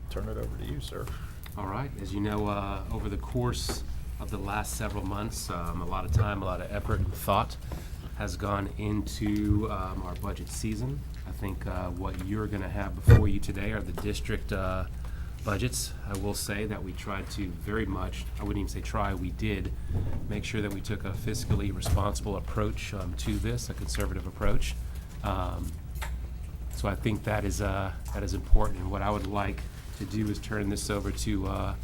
turn it over to you, sir. All right. As you know, over the course of the last several months, a lot of time, a lot of effort and thought has gone into our budget season. I think what you're going to have before you today are the district budgets. I will say that we tried to very much, I wouldn't even say try, we did make sure that we took a fiscally responsible approach to this, a conservative approach. So I think that is important. And what I would like to do is turn this over to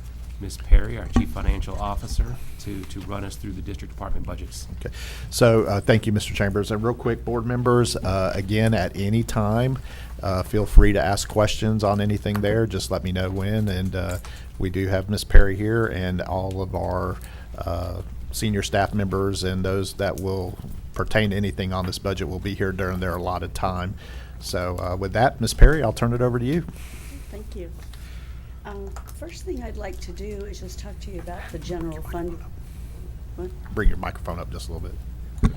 Ms. Perry, our Chief Financial Officer, to run us through the district department budgets. Okay. So thank you, Mr. Chambers. And real quick, board members, again, at any time, feel free to ask questions on anything there. Just let me know when. And we do have Ms. Perry here, and all of our senior staff members and those that will pertain to anything on this budget will be here during their allotted time. So with that, Ms. Perry, I'll turn it over to you. Thank you. First thing I'd like to do is just talk to you about the general fund. What? Bring your microphone up just a little bit.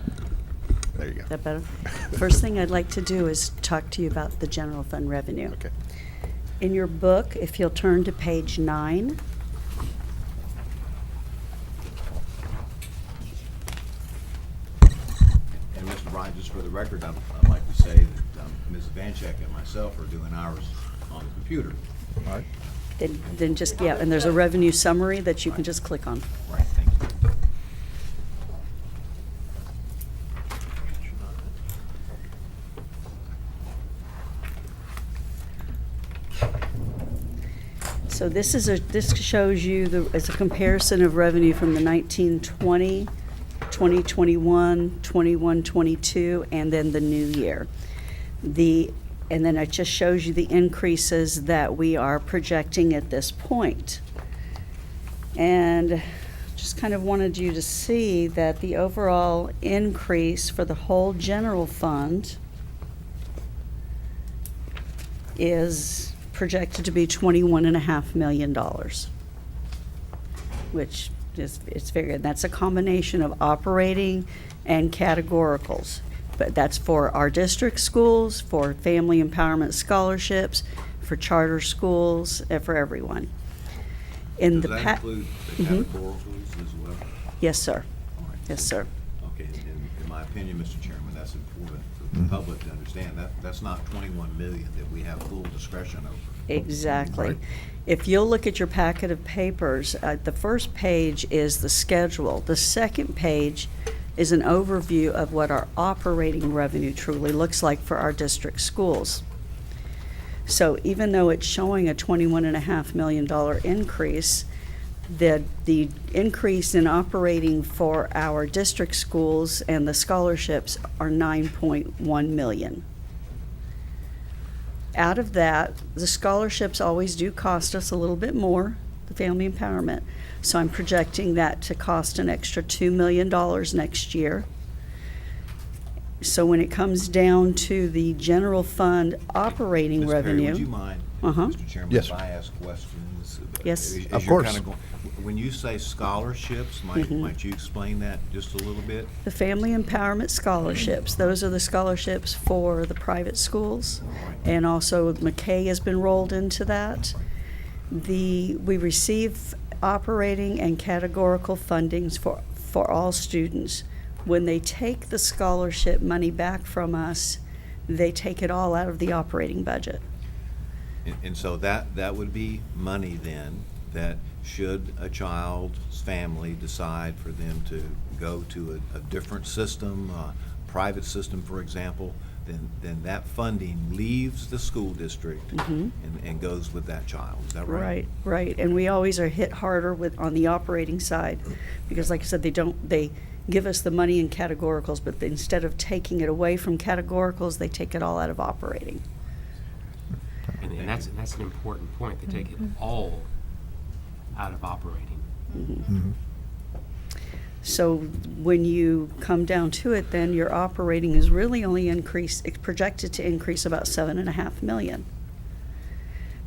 There you go. Is that better? First thing I'd like to do is talk to you about the general fund revenue. Okay. In your book, if you'll turn to page 9. And Mr. Bryant, just for the record, I'd like to say that Ms. Vanchek and myself are doing ours on the computer. All right. Then just, yeah, and there's a revenue summary that you can just click on. Right, thank you. So this shows you as a comparison of revenue from the 1920, 2021, 21-22, and then the new year. And then it just shows you the increases that we are projecting at this point. And just kind of wanted you to see that the overall increase for the whole general fund is projected to be $21.5 million, which is, it's very good. That's a combination of operating and categoricals. But that's for our district schools, for family empowerment scholarships, for charter schools, for everyone. Does that include the Mhm. categoricals as well? Yes, sir. All right. Yes, sir. Okay, in my opinion, Mr. Chairman, that's important for the Mhm. public to understand. That's not 21 million that we have full discretion over. Exactly. Right. If you'll look at your packet of papers, the first page is the schedule. The second page is an overview of what our operating revenue truly looks like for our district schools. So even though it's showing a $21.5 million increase, the increase in operating for our district schools and the scholarships are $9.1 million. Out of that, the scholarships always do cost us a little bit more, the family empowerment. So I'm projecting that to cost an extra $2 million next year. So when it comes down to the general fund operating Ms. Perry, revenue. would you mind, Uh-huh. Mr. Chairman, Yes, if sir. I ask questions? Yes. As Of you're course. kinda when you say scholarships, might you explain that just a little bit? The family empowerment scholarships, those are the scholarships for the private schools. And also McKay has been rolled into that. We receive operating and categorical fundings for all students. When they take the scholarship money back from us, they take it all out of the operating budget. And so that would be money then, that should a child's family decide for them to go to a different system, a private system, for example, then that funding leaves the school district and goes with that child. Is that right? Right. And we always are hit harder on the operating side, because like I said, they give us the money in categoricals, but instead of taking it away from categoricals, they take it all out of operating. And that's an important point. They take it all out of operating. Mhm. So when you come down to it, then your operating is really only projected to increase about $7.5 million.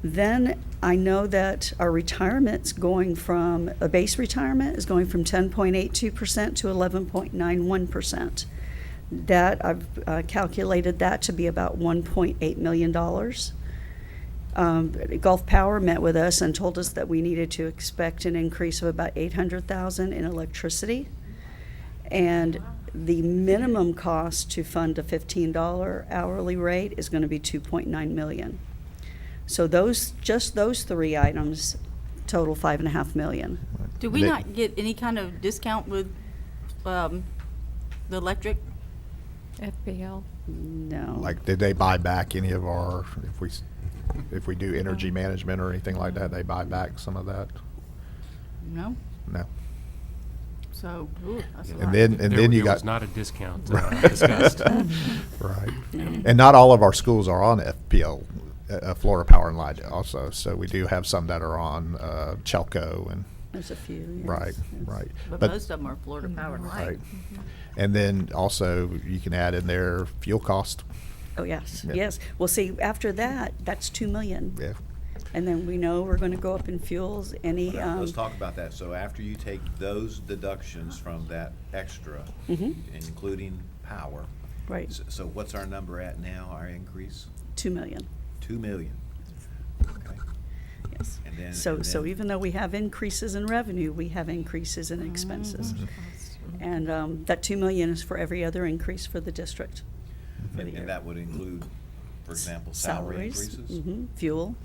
Then I know that our retirement's going from, a base retirement is going from 10.82% to 11.91%. That, I've calculated that to be about $1.8 million. Gulf Power met with us and told us that we needed to expect an increase of about 800,000 in electricity. And the minimum cost to fund a $15 hourly rate is going to be 2.9 million. So just those three items total 5.5 million. Do we They- not get any kind of discount with the electric? FPL. No. Like, did they buy back any of our, if we do energy management or anything like that, they buy back some of that? No? No. So, ooh, that's a lot. And then There you was got. not a discount Right. discussed. Right. And not all of our schools are on FPL, Florida Power and Light also. So we do have some that are on Chelco and, There's a few. Yes. right, Yes. right. But most of them are Florida Power and Light. Right. And then also you can add in there fuel cost. Oh, yes, Yeah. yes. Well, see, after that, that's 2 million. Yeah. And then we know we're going to go up in fuels, any, Let's talk about that. So after you take those deductions from that extra, Mhm. including power. Right. So what's our number at now, our increase? 2 million, 2 million. Okay. yes. And then- So, and so then- even though we have increases in revenue, we have increases in expenses. And that 2 million is for every other increase for the district. for the year. And that would include, for example, salary Salaries, increases? fuel,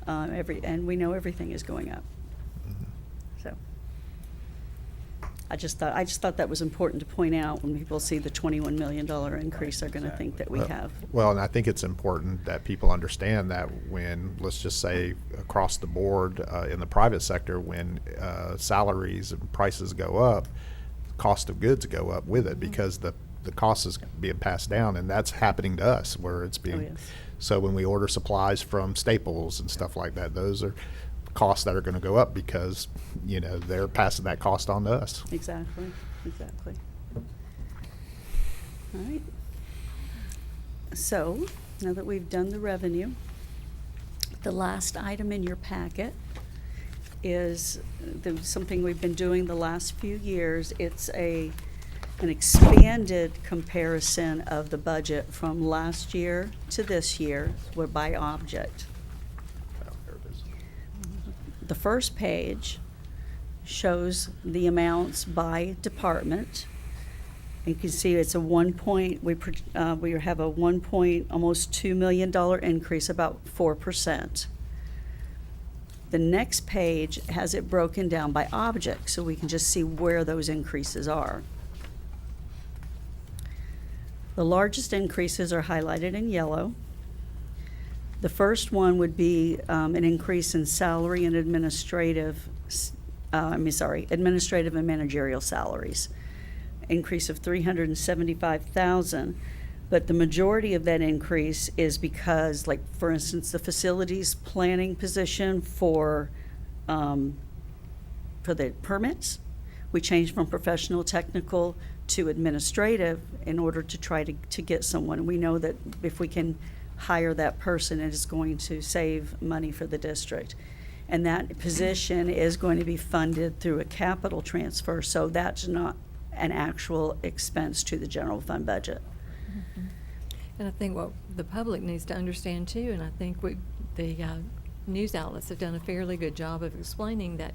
and we know everything is going up. So I just thought that was important to point out. When people see the $21 million increase, they're going to think that we have. Well, and I think it's important that people understand that when, let's just say, across the board in the private sector, when salaries and prices go up, cost of goods go up with it because the cost is being passed down, and that's happening to us where it's being. yes. So when we order supplies from Staples and stuff like that, those are costs that are going to go up because, you know, they're passing that cost on to us. Exactly, exactly. All right. So, now that we've done the revenue, the last item in your packet is something we've been doing the last few years. It's an expanded comparison of the budget from last year to this year, by object. Oh, there it is. The first page shows the amounts by department. You can see it's a we have a almost $2 million increase, about 4%. The next page has it broken down by object, so we can just see where those increases are. The largest increases are highlighted in yellow. The first one would be an increase in salary and administrative and managerial salaries, increase of $375,000. But the majority of that increase is because, like, for instance, the facilities planning position for the permits, we changed from professional technical to administrative in order to try to get someone. We know that if we can hire that person, it is going to save money for the district. And that position is going to be funded through a capital transfer, so that's not an actual expense to the general fund budget. And I think what the public needs to understand too, and I think the news outlets have done a fairly good job of explaining that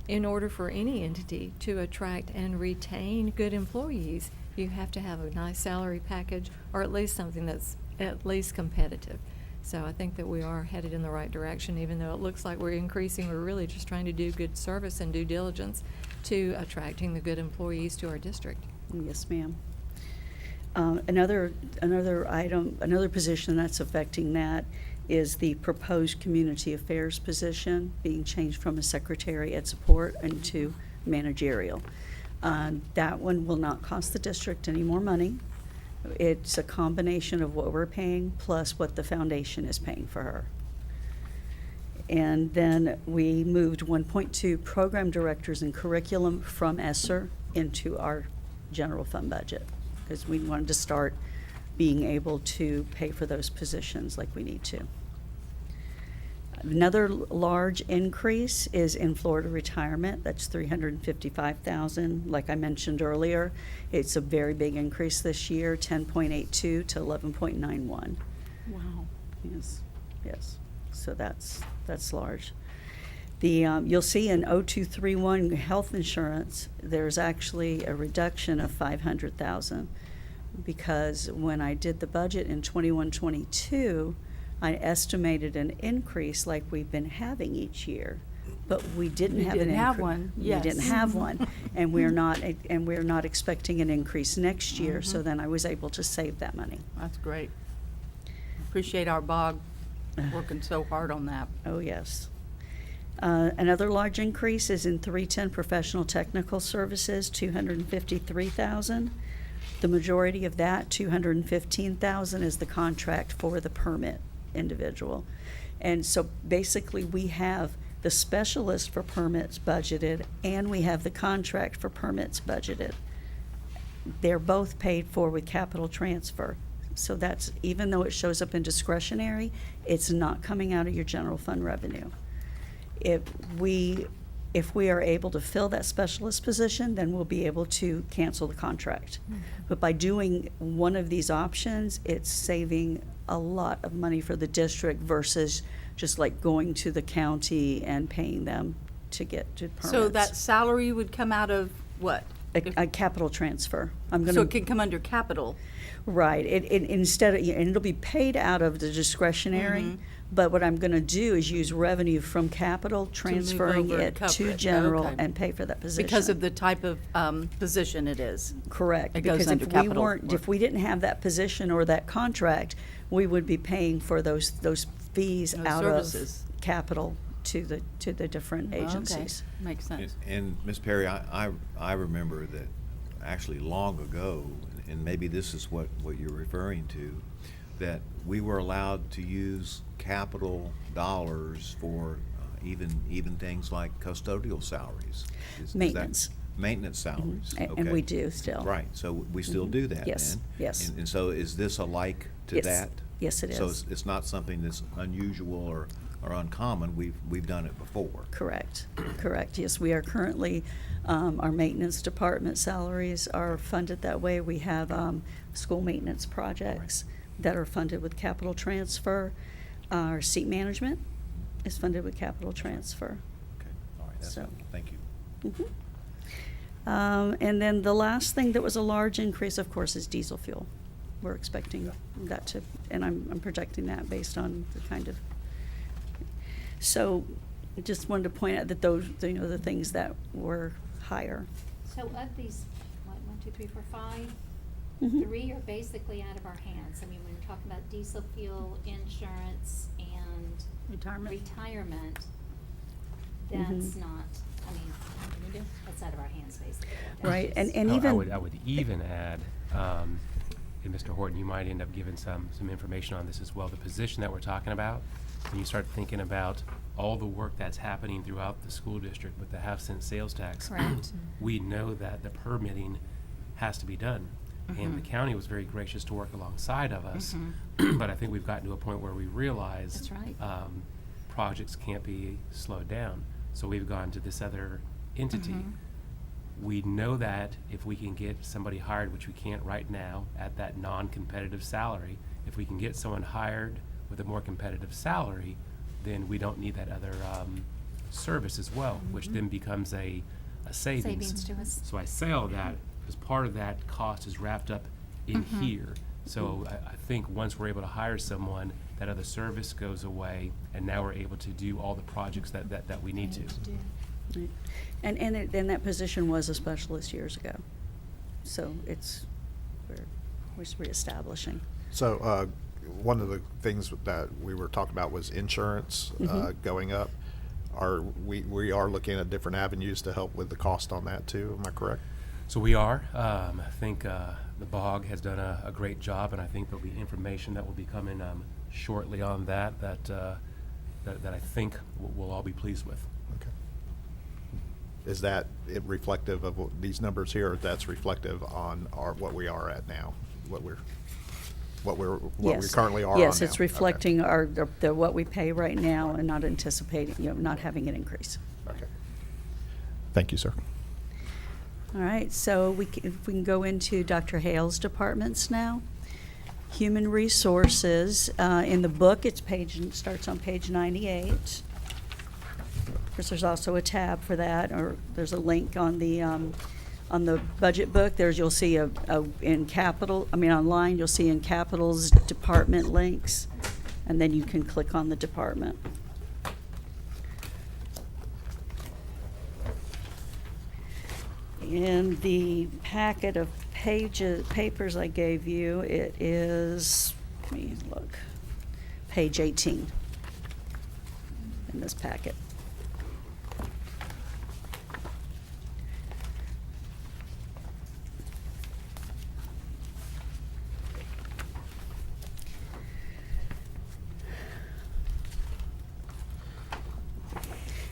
in order for any entity to attract and retain good employees, you have to have a nice salary package or at least something that's at least competitive. So I think that we are headed in the right direction, even though it looks like we're increasing. We're really just trying to do good service and due diligence to attracting the good employees to our district. Yes, ma'am. Another item, another position that's affecting that is the proposed community affairs position being changed from a secretary at support into managerial. That one will not cost the district any more money. It's a combination of what we're paying plus what the foundation is paying for her. And then we moved 1.2 program directors and curriculum from ESSER into our general fund budget, because we wanted to start being able to pay for those positions like we need to. Another large increase is in Florida retirement. That's $355,000. Like I mentioned earlier, it's a very big increase this year, 10.82 to 11.91. Wow. Yes, yes. So that's large. You'll see in 0231 health insurance, there's actually a reduction of 500,000, because when I did the budget in 21-22, I estimated an increase like we've been having each year, but we didn't You have an didn't have incre- one, We yes. didn't have one, and we're not expecting an increase next year. So then I was able to save that money. That's great. Appreciate our BOG working so hard on that. Oh, yes. Another large increase is in 310 professional technical services, 253,000. The majority of that, 215,000, is the contract for the permit individual. And so basically, we have the specialist for permits budgeted, and we have the contract for permits budgeted. They're both paid for with capital transfer. So that's, even though it shows up in discretionary, it's not coming out of your general fund revenue. If we are able to fill that specialist position, then we'll be able to cancel the contract. But by doing one of these options, it's saving a lot of money for the district versus just like going to the county and paying them to get to permits. So that salary would come out of what? A capital transfer. I'm gonna. So it can come under capital. Right, instead of, and it'll be paid out of the discretionary, Mhm. but what I'm gonna do is use revenue from capital, transferring over and it cover to it. general Okay. and pay for that position. Because of the type of position it is. Correct, It goes because under if we capital weren't, work. if we didn't have that position or that contract, we would be paying for those fees Those out services. of capital to the different agencies. Okay, makes sense. And Ms. Perry, I remember that actually long ago, and maybe this is what you're referring to, that we were allowed to use capital dollars for even things like custodial salaries. Is that- Maintenance. Maintenance salaries. And we do still. Right, so we still do that then? Yes, yes. And so is this alike to Yes. that? Yes, it So is. it's not something that's unusual or uncommon, we've done it before? Correct, correct. Yes, we are currently, our maintenance department salaries are funded that way. We have school maintenance projects that are funded with capital transfer. Our seat management is funded with capital transfer. Okay, all right, that's So- helpful, thank you. And then the last thing that was a large increase, of course, is diesel fuel. We're expecting that to, and I'm projecting that based on the kind of. So, just wanted to point out that those, the things that were higher. So of these, what, 1, 2, 3, 4, 5, Mhm. 3 are basically out of our hands. I mean, when you're talking about diesel fuel, insurance, and Retirement. retirement, that's Mhm. not, I mean, that's out of our hands, basically. Right, and I even. would even add, and Mr. Horton, you might end up giving some information on this as well. The position that we're talking about, when you start thinking about all the work that's happening throughout the school district with the half-cent sales tax. Correct. We know that the permitting has to be done. And the county was very gracious to work alongside of us. But I think we've gotten to a point where we realize. That's right. Projects can't be slowed down. So we've gone to this other entity. We know that if we can get somebody hired, which we can't right now, at that non-competitive salary, if we can get someone hired with a more competitive salary, then we don't need that other service as well, which then becomes a savings. Savings to us. So I say all that because part of that cost is wrapped up in here. So I think once we're able to hire someone, that other service goes away, and now we're able to do all the projects that we need to. Right. And that position was a specialist years ago. So we're reestablishing. So, one of the things that we were talking about was insurance going up. We are looking at different avenues to help with the cost on that too, am I correct? So we are. I think the BOG has done a great job, and I think there'll be information that will be coming shortly on that I think we'll all be pleased with. Okay. Is that reflective of these numbers here, or that's reflective on what we are at now, what we Yes. currently are on Yes, now? it's Okay. reflecting what we pay right now and not anticipating, not having an increase. Okay. Thank you, sir. All right, so if we can go into Dr. Hale's departments now. Human Resources, in the book, starts on page 98. Of course, there's also a tab for that, or there's a link on the budget book. You'll see online, you'll see in capitals department links, and then you can click on the department. In the packet of papers I gave you, it is, let me look, page 18 in this packet.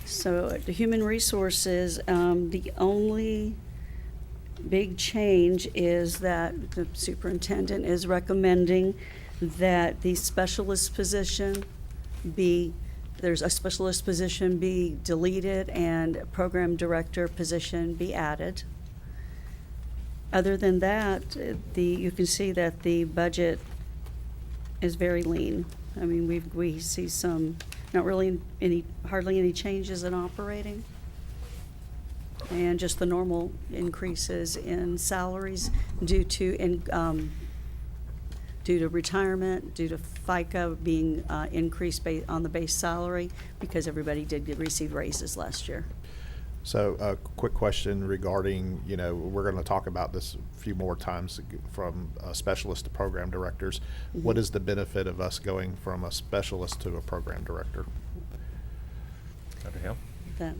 So the Human Resources, the only big change is that the superintendent is recommending that the specialist position there's a specialist position be deleted and a program director position be added. Other than that, you can see that the budget is very lean. I mean, we see not really hardly any changes in operating. And just the normal increases in salaries due to retirement, due to FICA being increased on the base salary, because everybody did receive raises last year. So a quick question regarding, we're going to talk about this a few more times from specialists to program directors. Mm-hmm. What is the benefit of us going from a specialist to a program director? Dr. Hale? That,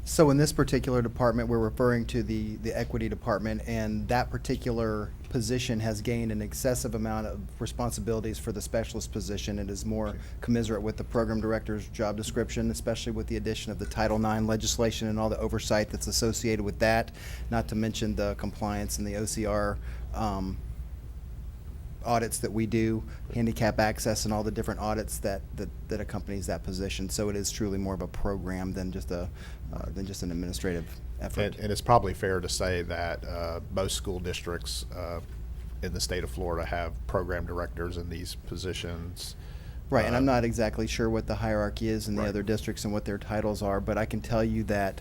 So in this particular department, we're referring to the equity department, and that particular position has gained an excessive amount of responsibilities for the specialist position. It is more commensurate with the program director's job description, especially with the addition of the Title IX legislation and all the oversight that's associated with that, not to mention the compliance and the OCR audits that we do, handicap access, and all the different audits that accompanies that position. So it is truly more of a program than just an administrative effort. And it's probably fair to say that most school districts in the state of Florida have program directors in these positions. Right, and I'm not exactly sure what the hierarchy is in the Right. other districts and what their titles are, but I can tell you that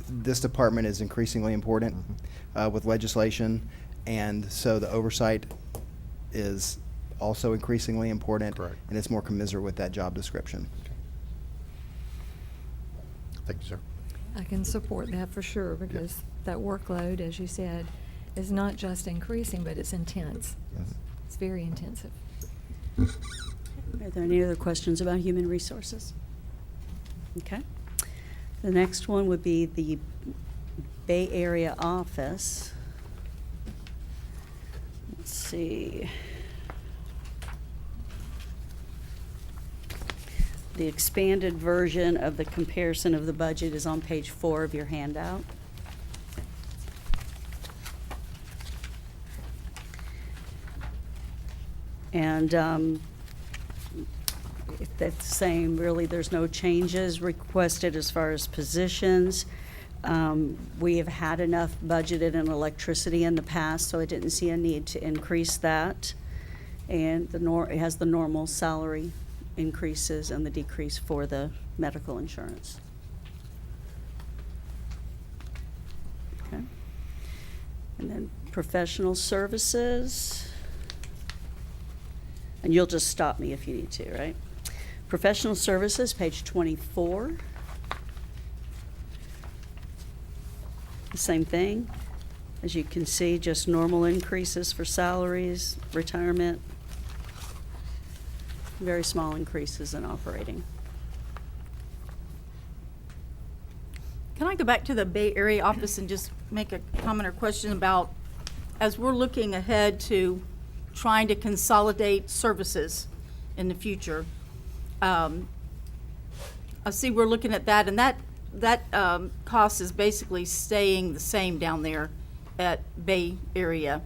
this department is increasingly important with legislation, and so the oversight is also increasingly important. Correct. And it's more commensurate with that job description. Thank you, sir. I can support that for sure, because that workload, as you said, is not just increasing, but it's intense. Mhm. It's very intensive. are there any other questions about human resources? Okay. The next one would be the Bay Area office. Let's see. The expanded version of the comparison of the budget is on page 4 of your handout. And if that's the same, really, there's no changes requested as far as positions. We have had enough budgeted in electricity in the past, so I didn't see a need to increase that. And it has the normal salary increases and the decrease for the medical insurance. Okay. And then professional services. And you'll just stop me if you need to, right? Professional services, page 24. The same thing. As you can see, just normal increases for salaries, retirement, very small increases in operating. Can I go back to the Bay Area office and just make a comment or question about, as we're looking ahead to trying to consolidate services in the future, I see we're looking at that, and that cost is basically staying the same down there at Bay Area,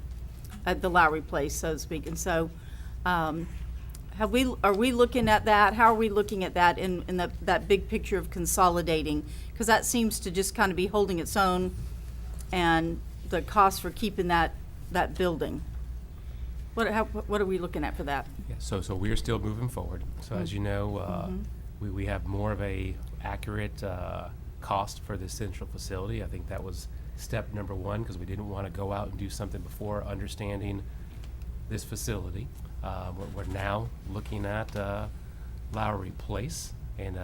at the Lowry Place, so to speak. And so, are we looking at that? How are we looking at that in that big picture of consolidating? Because that seems to just kind of be holding its own and the cost for keeping that building? What are we looking at for that? Yeah, so we're still moving forward. So as you know, we have more of a accurate cost for the central facility. I think that was step number one, because we didn't want to go out and do something before understanding this facility. We're now looking at Lowry Place and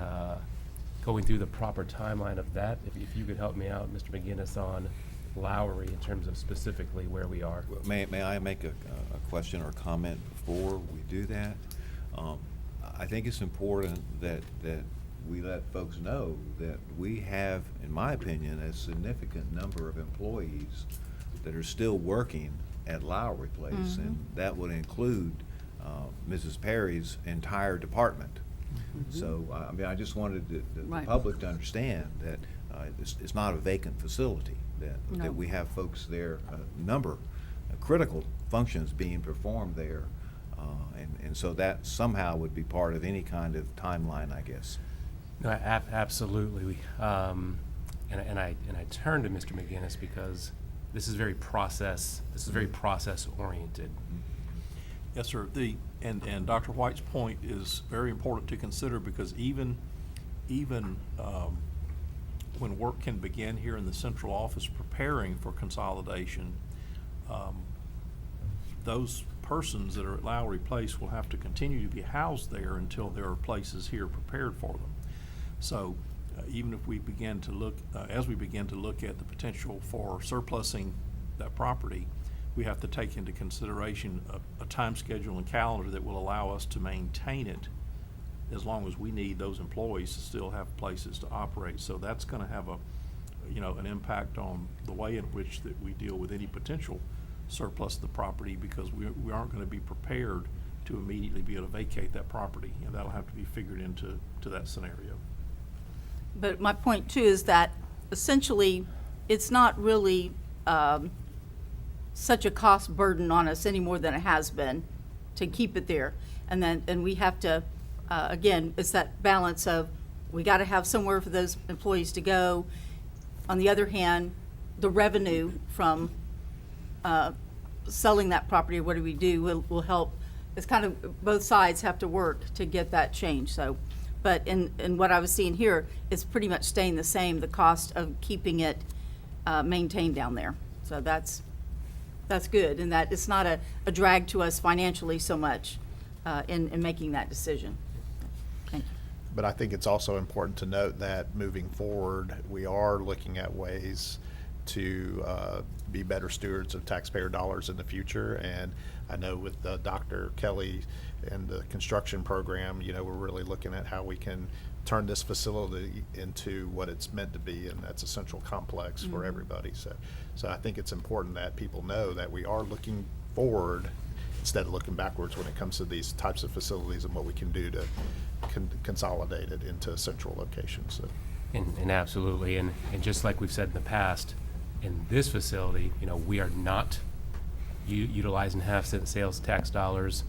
going through the proper timeline of that. If you could help me out, Mr. McGinnis, on Lowry in terms of specifically where we are. May I make a question or comment before we do that? I think it's important that we let folks know that we have, in my opinion, a significant number of employees that are still working at Lowry Place, and that would include Mrs. Perry's entire department. So, I mean, I just wanted the Right. public to understand that it's not a vacant facility, No. that we have folks there, critical functions being performed there. And so that somehow would be part of any kind of timeline, I guess. No, absolutely. And I turn to Mr. McGinnis because this is very process oriented. Yes, sir. And Dr. White's point is very important to consider, because even when work can begin here in the central office preparing for consolidation, those persons that are at Lowry Place will have to continue to be housed there until there are places here prepared for them. So even if we begin to look, as we begin to look at the potential for surplusing that property, we have to take into consideration a time schedule and calendar that will allow us to maintain it as long as we need those employees to still have places to operate. So that's gonna have an impact on the way in which that we deal with any potential surplus of the property, because we aren't gonna be prepared to immediately be able to vacate that property, and that'll have to be figured into that scenario. But my point too is that essentially, it's not really such a cost burden on us any more than it has been to keep it there. And we have to, again, it's that balance of, we gotta have somewhere for those employees to go. On the other hand, the revenue from selling that property, or what do we do, will help. It's kind of, both sides have to work to get that change, so. But in what I was seeing here, it's pretty much staying the same, the cost of keeping it maintained down there. So that's good, and that it's not a drag to us financially so much in making that decision. Thank you. But I think it's also important to note that moving forward, we are looking at ways to be better stewards of taxpayer dollars in the future. And I know with Dr. Kelly and the construction program, we're really looking at how we can turn this facility into what it's meant to be, and that's a central complex for everybody. So I think it's important that people know that we are looking forward instead of looking backwards when it comes to these types of facilities and what we can do to consolidate it into a central location. So. And absolutely, and just like we've said in the past, in this facility, we are not utilizing half-cent sales tax dollars.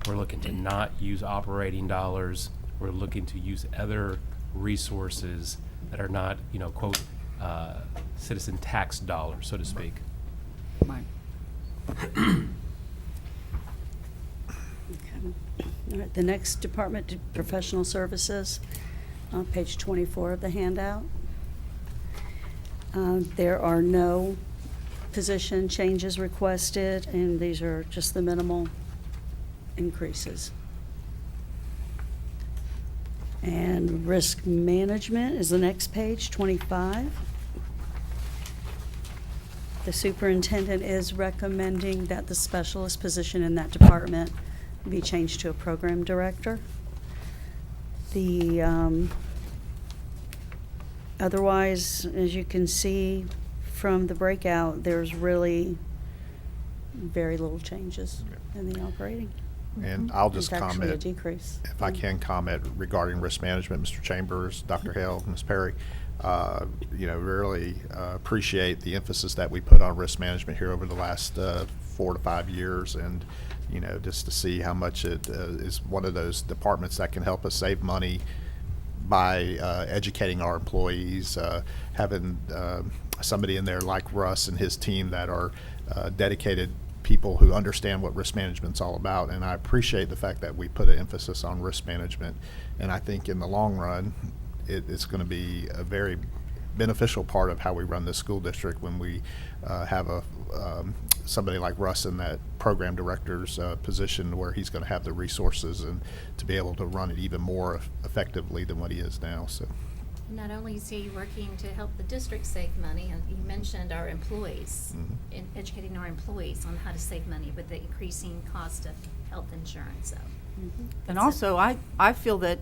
We're looking to not use operating dollars. We're looking to use other resources that are not, quote, citizen tax dollars, so to speak. Right. Okay. All right, the next department, professional services, on page 24 of the handout. There are no position changes requested, and these are just the minimal increases. And risk management is the next page, 25. The superintendent is recommending that the specialist position in that department be changed to a program director. Otherwise, as you can see from the breakout, there's really very little changes in the operating. And I'll just It's actually a comment, decrease. if I can comment regarding risk management, Mr. Chambers, Dr. Hale, Ms. Perry. Really appreciate the emphasis that we put on risk management here over the last 4 to 5 years, and just to see how much it is one of those departments that can help us save money by educating our employees, having somebody in there like Russ and his team that are dedicated people who understand what risk management's all about. And I appreciate the fact that we put an emphasis on risk management. And I think in the long run, it's going to be a very beneficial part of how we run this school district when we have somebody like Russ in that program director's position, where he's going to have the resources and to be able to run it even more effectively than what he is now. So. Not only is he working to help the district save money, and you mentioned our employees, in educating our employees on how to save money with the increasing cost of health insurance, so. And That's a- also, I feel that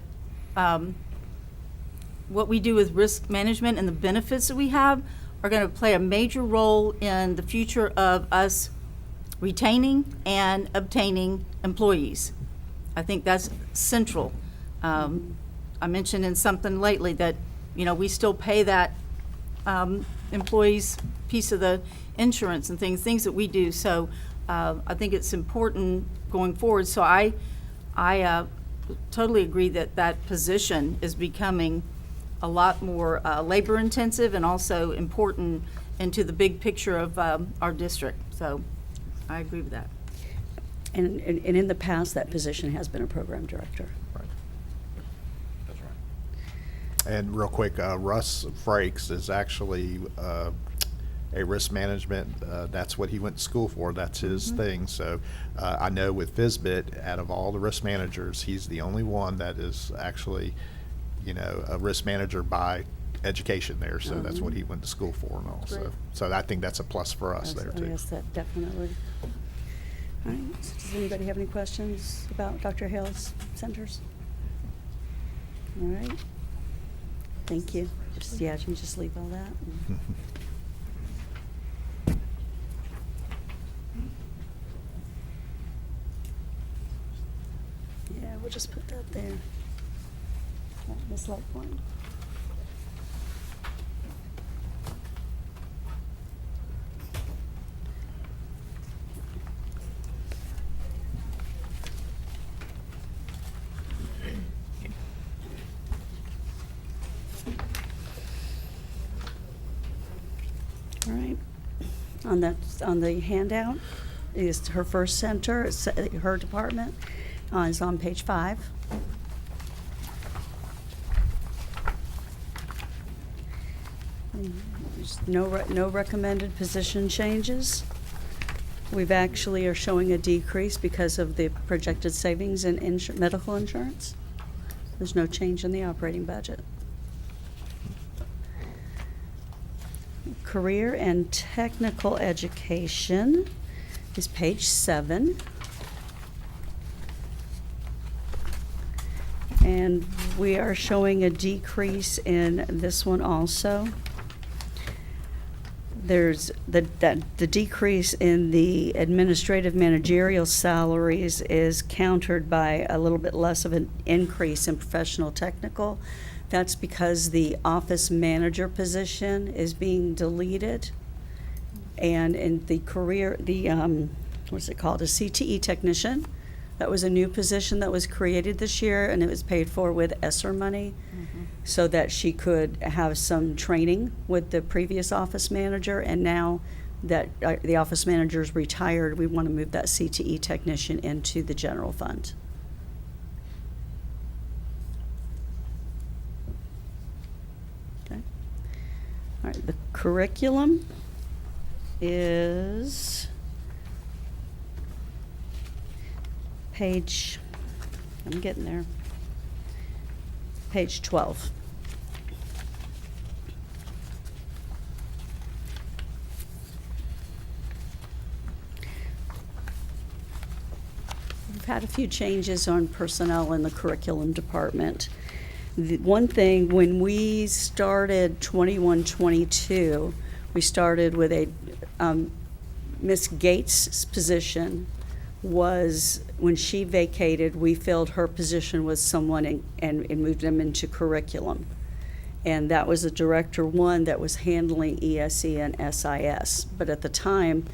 what we do with risk management and the benefits that we have are going to play a major role in the future of us retaining and obtaining employees. I think that's central. I mentioned in something lately that, we still pay that employees piece of the insurance and things that we do. So I think it's important going forward. So I totally agree that that position is becoming a lot more labor intensive and also important into the big picture of our district. So I agree with that. And in the past, that position has been a program director. Right. That's right. And real quick, Russ Frakes is actually a risk management. That's what he went to school for. That's his thing. So I know with FSBIT, out of all the risk managers, he's the only one that is actually, a risk manager by education there. So that's what he went to school for and all. Great. So I think that's a plus for us there too. Yes, that definitely. All right, so does anybody have any questions about Dr. Hale's centers? All right. Thank you. You can just leave all that. Yeah, we'll just put that there. Ms. Lightbourne. All right. On the handout is her first center, her department is on page 5. There's no recommended position changes. We've actually are showing a decrease because of the projected savings in medical insurance. There's no change in the operating budget. Career and technical education is page 7. And we are showing a decrease in this one also. There's the decrease in the administrative managerial salaries is countered by a little bit less of an increase in professional technical. That's because the office manager position is being deleted. And in the career, what's it called, a CTE technician, that was a new position that was created this year, and it was paid for with ESSER money so that she could have some training with the previous office manager. And now that the office manager's retired, we want to move that CTE technician into the general fund. Okay. All right, the curriculum is page, I'm getting there, page 12. We've had a few changes on personnel in the curriculum department. The one thing, when we started 21-22, we started with a, Miss Gates' position was, when she vacated, we filled her position with someone and moved them into curriculum. And that was a Director 1 that was handling ESE and SIS. But at the time,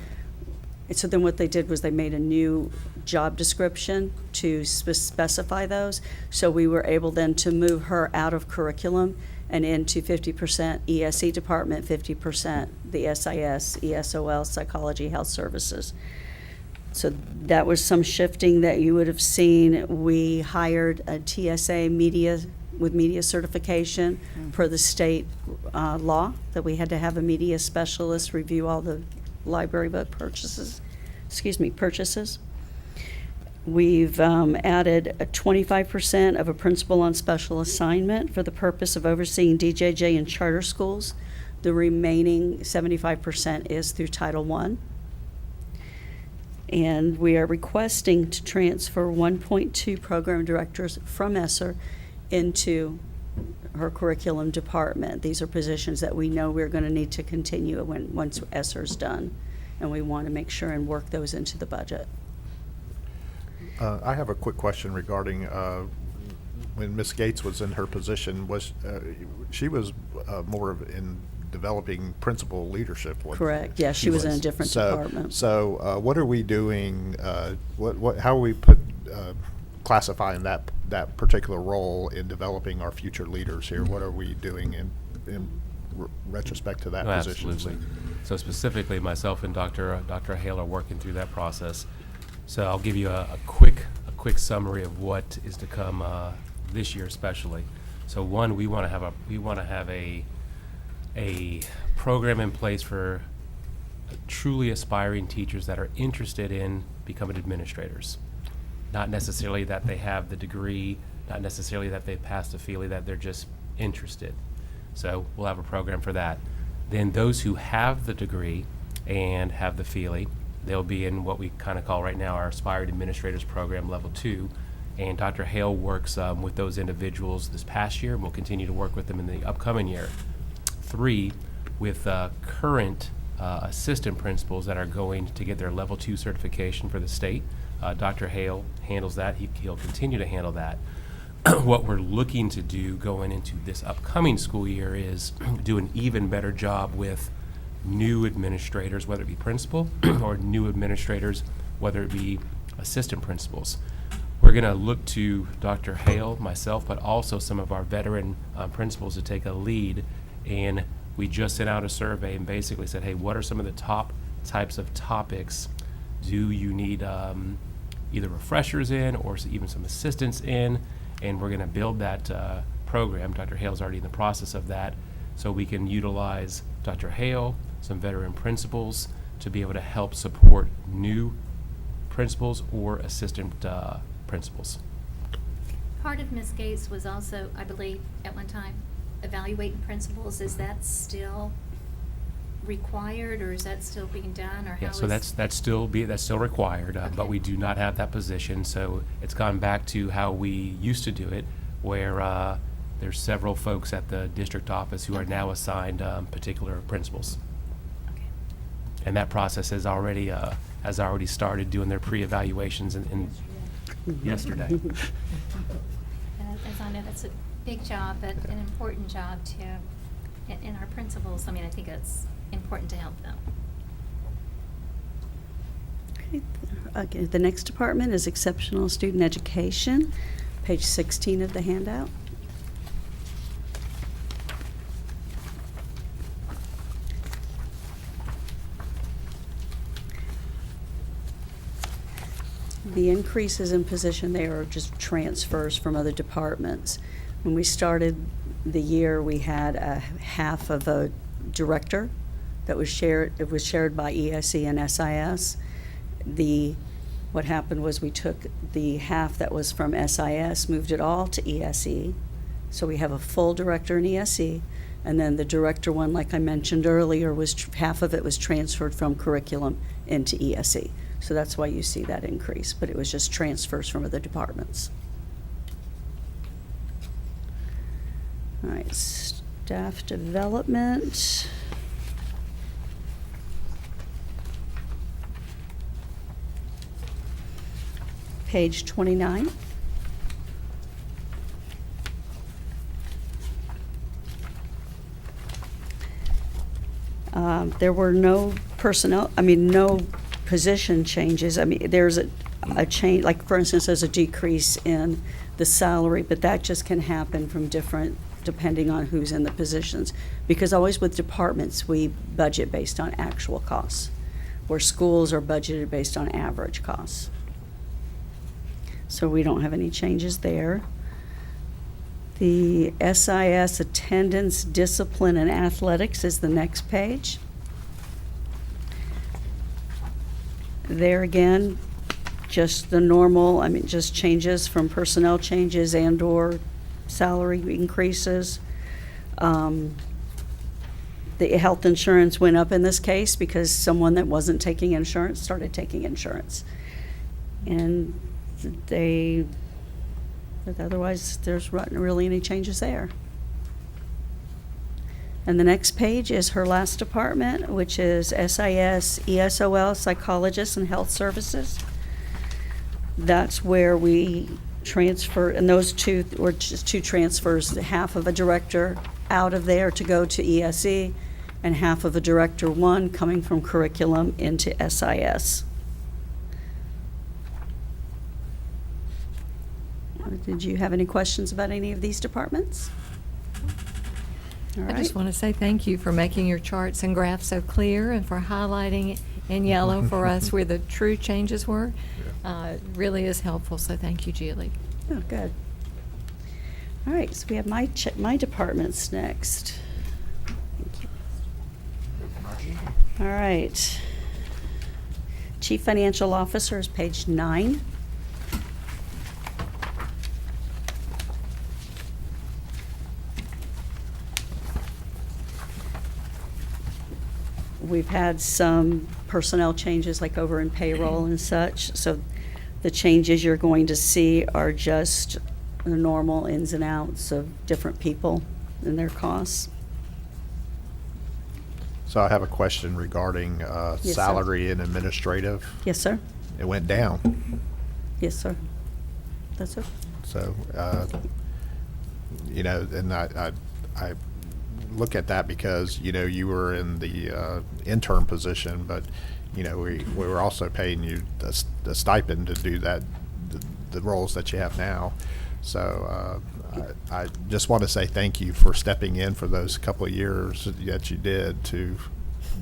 And so then what they did was they made a new job description to specify those. So we were able then to move her out of curriculum and into 50% ESE department, 50% the SIS, ESOL, psychology, health services. So that was some shifting that you would have seen. We hired a TSA media with media certification per the state law that we had to have a media specialist review all the library book purchases. We've added a 25% of a principal on special assignment for the purpose of overseeing DJJ and charter schools. The remaining 75% is through Title I. And we are requesting to transfer 1.2 program directors from ESSER into her curriculum department. These are positions that we know we're going to need to continue once ESSER's done, and we want to make sure and work those into the budget. I have a quick question regarding when Ms. Gates was in her position. She was more of in developing principal leadership? Correct. Yeah, she was in a different department. So what are we doing? How are we classifying that particular role in developing our future leaders here? What are we doing in retrospect to that No, position? absolutely. So specifically, myself and Dr. Hale are working through that process. So I'll give you a quick summary of what is to come this year, especially. So one, we want to have a program in place for truly aspiring teachers that are interested in becoming administrators. Not necessarily that they have the degree, not necessarily that they've passed the FELE, that they're just interested. So we'll have a program for that. Then those who have the degree and have the FELE, they'll be in what we kind of call right now our Aspired Administrators Program Level 2. And Dr. Hale works with those individuals this past year, and we'll continue to work with them in the upcoming year. 3, with current assistant principals that are going to get their Level 2 certification for the state. Dr. Hale handles that. He'll continue to handle that. What we're looking to do going into this upcoming school year is do an even better job with new administrators, whether it be principal or new administrators, whether it be assistant principals. We're going to look to Dr. Hale, myself, but also some of our veteran principals to take a lead. And we just sent out a survey and basically said, hey, what are some of the top types of topics do you need either refreshers in or even some assistance in? And we're going to build that program. Dr. Hale's already in the process of that, so we can utilize Dr. Hale, some veteran principals, to be able to help support new principals or assistant principals. Part of Ms. Gates was also, I believe, at one time, evaluating principals. Is that still required, or is that still being done, or how Yeah, is? so that's still required, but Okay. we do not have that position. So it's gone back to how we used to do it, where there's several folks at the district office who are now assigned particular principals. Okay. And that process has already started doing their pre-evaluations in yesterday. As I know, that's a big job, but an important job too. And our principals, I mean, I think it's important to help them. Okay, the next department is exceptional student education, page 16 of the handout. The increases in position there are just transfers from other departments. When we started the year, we had a half of a director that was shared. It was shared by ESE and SIS. What happened was we took the half that was from SIS, moved it all to ESE. So we have a full director in ESE, and then the director one, like I mentioned earlier, was half of it was transferred from curriculum into ESE. So that's why you see that increase, but it was just transfers from other departments. All right, staff development. Page 29. There were no position changes, I mean, there's a change, like, for instance, there's a decrease in the salary, but that just can happen from different, depending on who's in the positions. Because always with departments, we budget based on actual costs, where schools are budgeted based on average costs. So we don't have any changes there. The SIS attendance, discipline, and athletics is the next page. There again, just the normal, I mean, just changes from personnel changes and/or salary increases. The health insurance went up in this case because someone that wasn't taking insurance started taking insurance. And but otherwise, there's not really any changes there. And the next page is her last department, which is SIS, ESOL, psychologists and health services. That's where we transfer, and those two were just two transfers, half of a director out of there to go to ESE, and half of a director one coming from curriculum into SIS. Did you have any questions about any of these departments? All I right. just want to say thank you for making your charts and graphs so clear and for highlighting in yellow for us where the true changes were. It really is helpful, so thank you, Julie. Oh, good. All right, so we have my departments next. Thank you. All right. Chief Financial Officer is page 9. We've had some personnel changes like over in payroll and such, so the changes you're going to see are just the normal ins and outs of different people and their costs. So I have a question regarding Yes, sir. salary and administrative. Yes, sir? It went down. Yes, sir. That's it. So, you know, and I look at that because, you know, you were in the intern position, but, you know, we were also paying you the stipend to do that, the roles that you have now. So I just want to say thank you for stepping in for those couple of years that you did to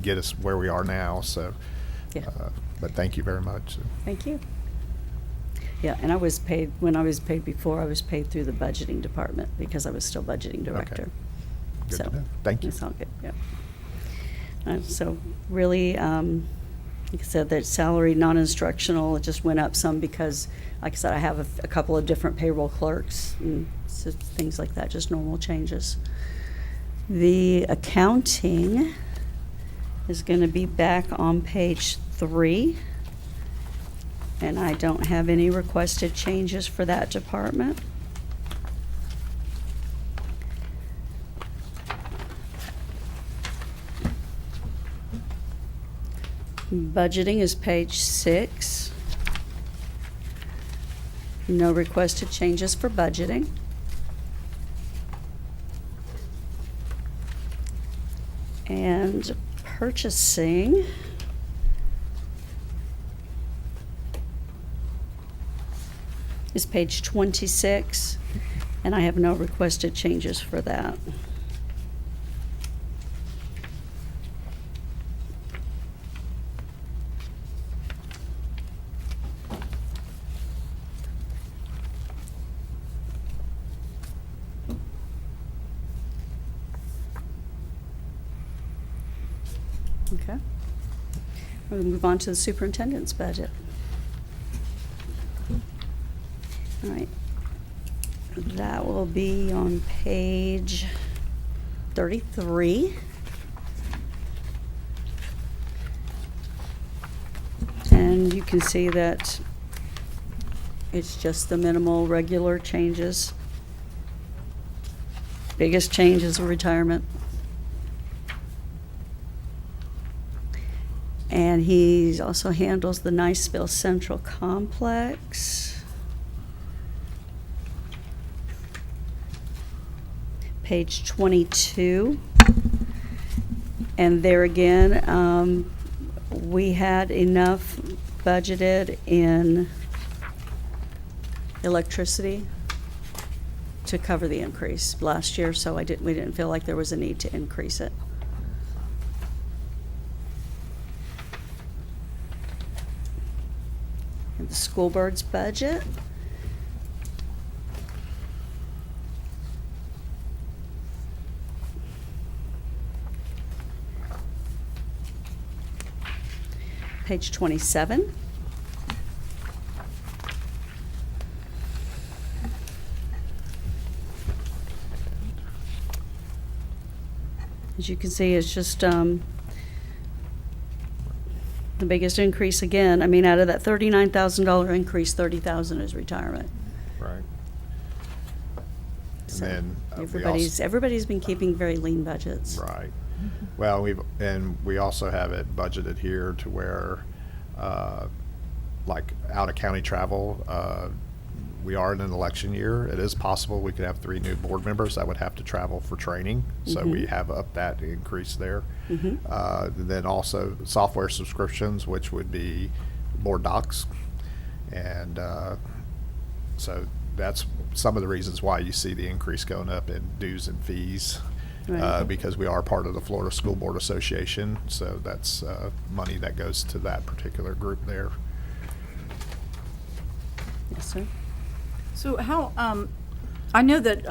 get us where we are now. So, Yeah. but thank you very much. Thank you. Yeah, and I was paid, when I was paid before, I was paid through the budgeting department because I was still budgeting director. Good So, to know. Thank you. it's all good, yeah. So really, like I said, that salary, non-instructional, it just went up some because, like I said, I have a couple of different payroll clerks and so things like that, just normal changes. The accounting is going to be back on page 3. And I don't have any requested changes for that department. Budgeting is page 6. No requested changes for budgeting. And purchasing is page 26, and I have no requested changes for that. Okay. We'll move on to the superintendent's budget. All right. That will be on page 33. And you can see that it's just the minimal regular changes. Biggest change is retirement. And he also handles the Niceville Central Complex. Page 22. And there again, We had enough budgeted in electricity to cover the increase last year, so we didn't feel like there was a need to increase it. And the school board's budget. Page 27. As you can see, it's just the biggest increase again. I mean, out of that $39,000 increase, $30,000 is retirement. Right. And So then everybody's been keeping very lean budgets. Right. Well, we also have it budgeted here to where, like out-of-county travel, we are in an election year. It is possible we could have 3 new board members that would have to travel for training. So we have up that increase there. Then also software subscriptions, which would be board docs. And so that's some of the reasons why you see the increase going up in dues and fees. Right. Because we are part of the Florida School Board Association, so that's money that goes to that particular group there. Yes, sir. So how, I know that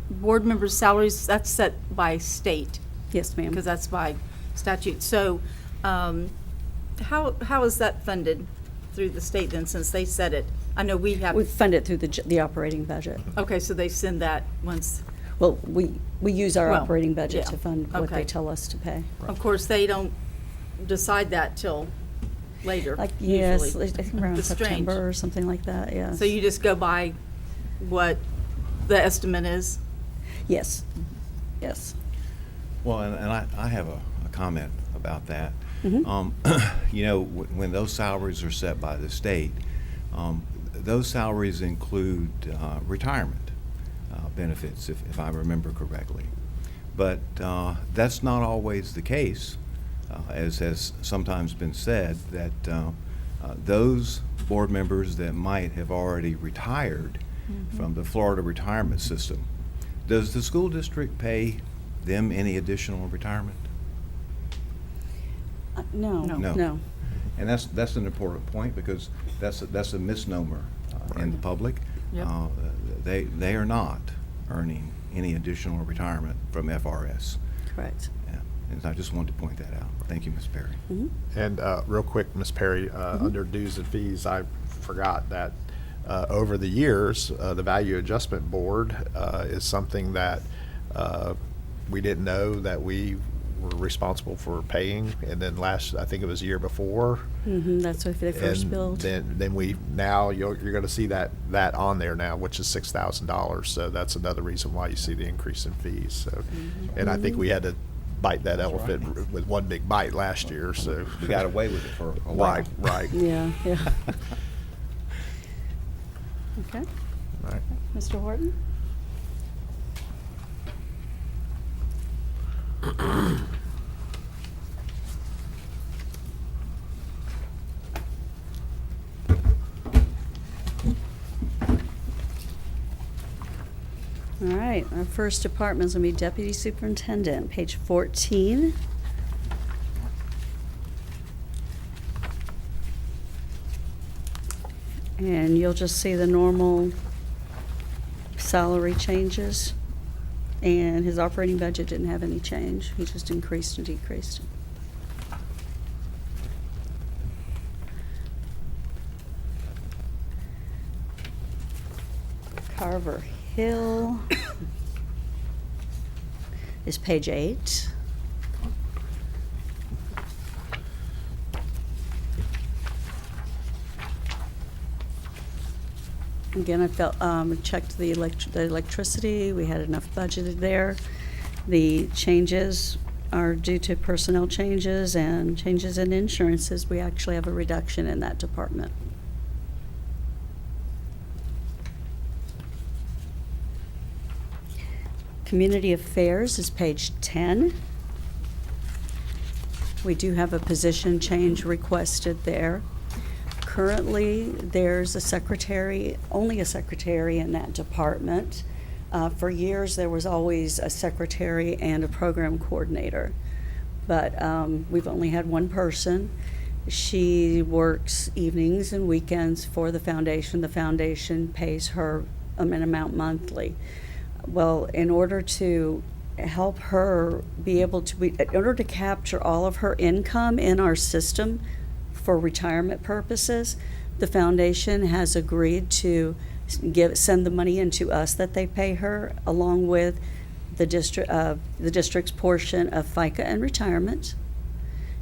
board members' salaries, that's set by state, Yes, ma'am. because that's by statute. So how is that funded through the state then, since they set it? I know we have, We fund it through the operating budget. okay, so they send that once, Well, we use our Well, operating budget yeah, to fund what they okay. tell us to pay. of course, they don't decide that till later, Like, yes, usually. I think around It's strange. September or something like that, yes. So you just go by what the estimate is? Yes, yes. Well, and I have a comment about that. Mhm. You know, when those salaries are set by the state, those salaries include retirement benefits, if I remember correctly. But that's not always the case, as has sometimes been said, that those board members that might have already retired from the Florida retirement system, does the school district pay them any additional retirement? No, No. no. And that's an important point, because that's a misnomer in the public. Yep. They are not earning any additional retirement from FRS. Correct. Yeah, and I just wanted to point that out. Thank you, Ms. Perry. Mhm. And real quick, Ms. Perry, under dues and fees, I forgot that over the years, the Value Adjustment Board is something that we didn't know that we were responsible for paying. And then I think it was the year before. That's what they first And billed. then you're going to see that on there now, which is $6,000. So that's another reason why you see the increase in fees. So, and I think we had to bite that elephant with one big bite last year. So We got away with it for a while. right. Yeah, yeah. Okay. Right. Mr. Horton? All right, our first department is going to be Deputy Superintendent, page 14. And you'll just see the normal salary changes. And his operating budget didn't have any change. He just increased and decreased. Carver Hill is page 8. Again, checked the electricity, we had enough budgeted there. The changes are due to personnel changes and changes in insurances. We actually have a reduction in that department. Community Affairs is page 10. We do have a position change requested there. Currently, there's a secretary, only a secretary in that department. For years, there was always a secretary and a program coordinator. But we've only had one person. She works evenings and weekends for the foundation. The foundation pays her an amount monthly. Well, in order to help her be able to, in order to capture all of her income in our system for retirement purposes, the foundation has agreed to send the money into us that they pay her, along with the district's portion of FICA and retirement.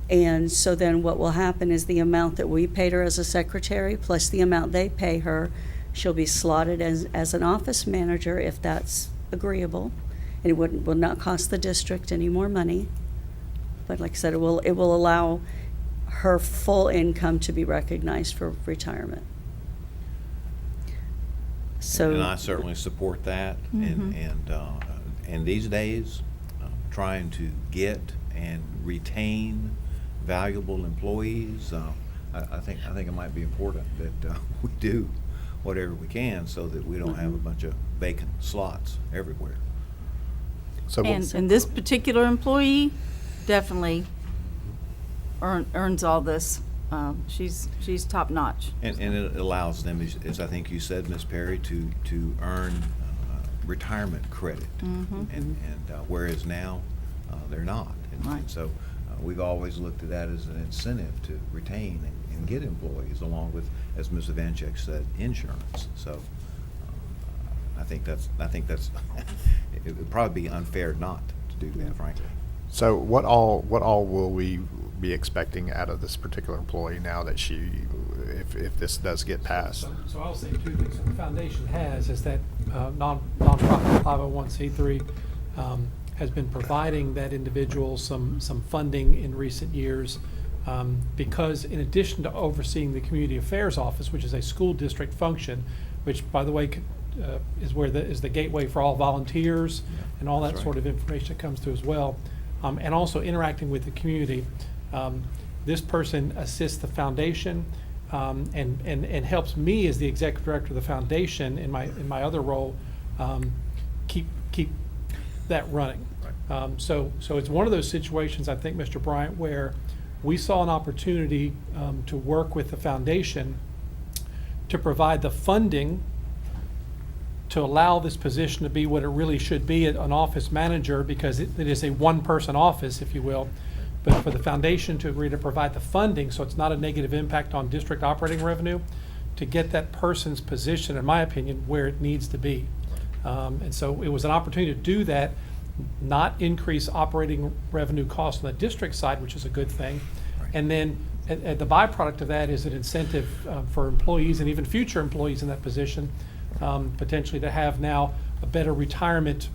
And so then what will happen is the amount that we paid her as a secretary plus the amount they pay her, she'll be slotted as an office manager if that's agreeable. And it will not cost the district any more money. But like I said, it will allow her full income to be recognized for retirement. So. And I certainly support that. And these days, trying to get and retain valuable employees, I think it might be important that we do whatever we can so that we don't have a bunch of vacant slots everywhere. So And this particular employee definitely earns all this. She's top notch. And it allows them, as I think you said, Ms. Perry, to earn retirement credit. And whereas now, they're not. Right. And so we've always looked at that as an incentive to retain and get employees, along with, as Ms. Ivanchek said, insurance. So I think that's it would probably be unfair not to do that, frankly. So what all will we be expecting out of this particular employee now that if this does get passed? So I'll say two things. What the foundation has is that nonprofit 501c3 has been providing that individual some funding in recent years because in addition to overseeing the community affairs office, which is a school district function, which by the way is the gateway for all volunteers and all that That's sort right. of information that comes through as well, and also interacting with the community. This person assists the foundation and helps me as the executive director of the foundation in my other role keep that running. So it's one of those situations, I think, Mr. Bryant, where we saw an opportunity to work with the foundation to provide the funding to allow this position to be what it really should be, an office manager, because it is a one-person office, if you will. But for the foundation to agree to provide the funding, so it's not a negative impact on district operating revenue, to get that person's position, in my opinion, where it needs to be. And so it was an opportunity to do that, not increase operating revenue costs on the district side, which is a good thing. Right. And then the byproduct of that is an incentive for employees and even future employees in that position, potentially to have now a better retirement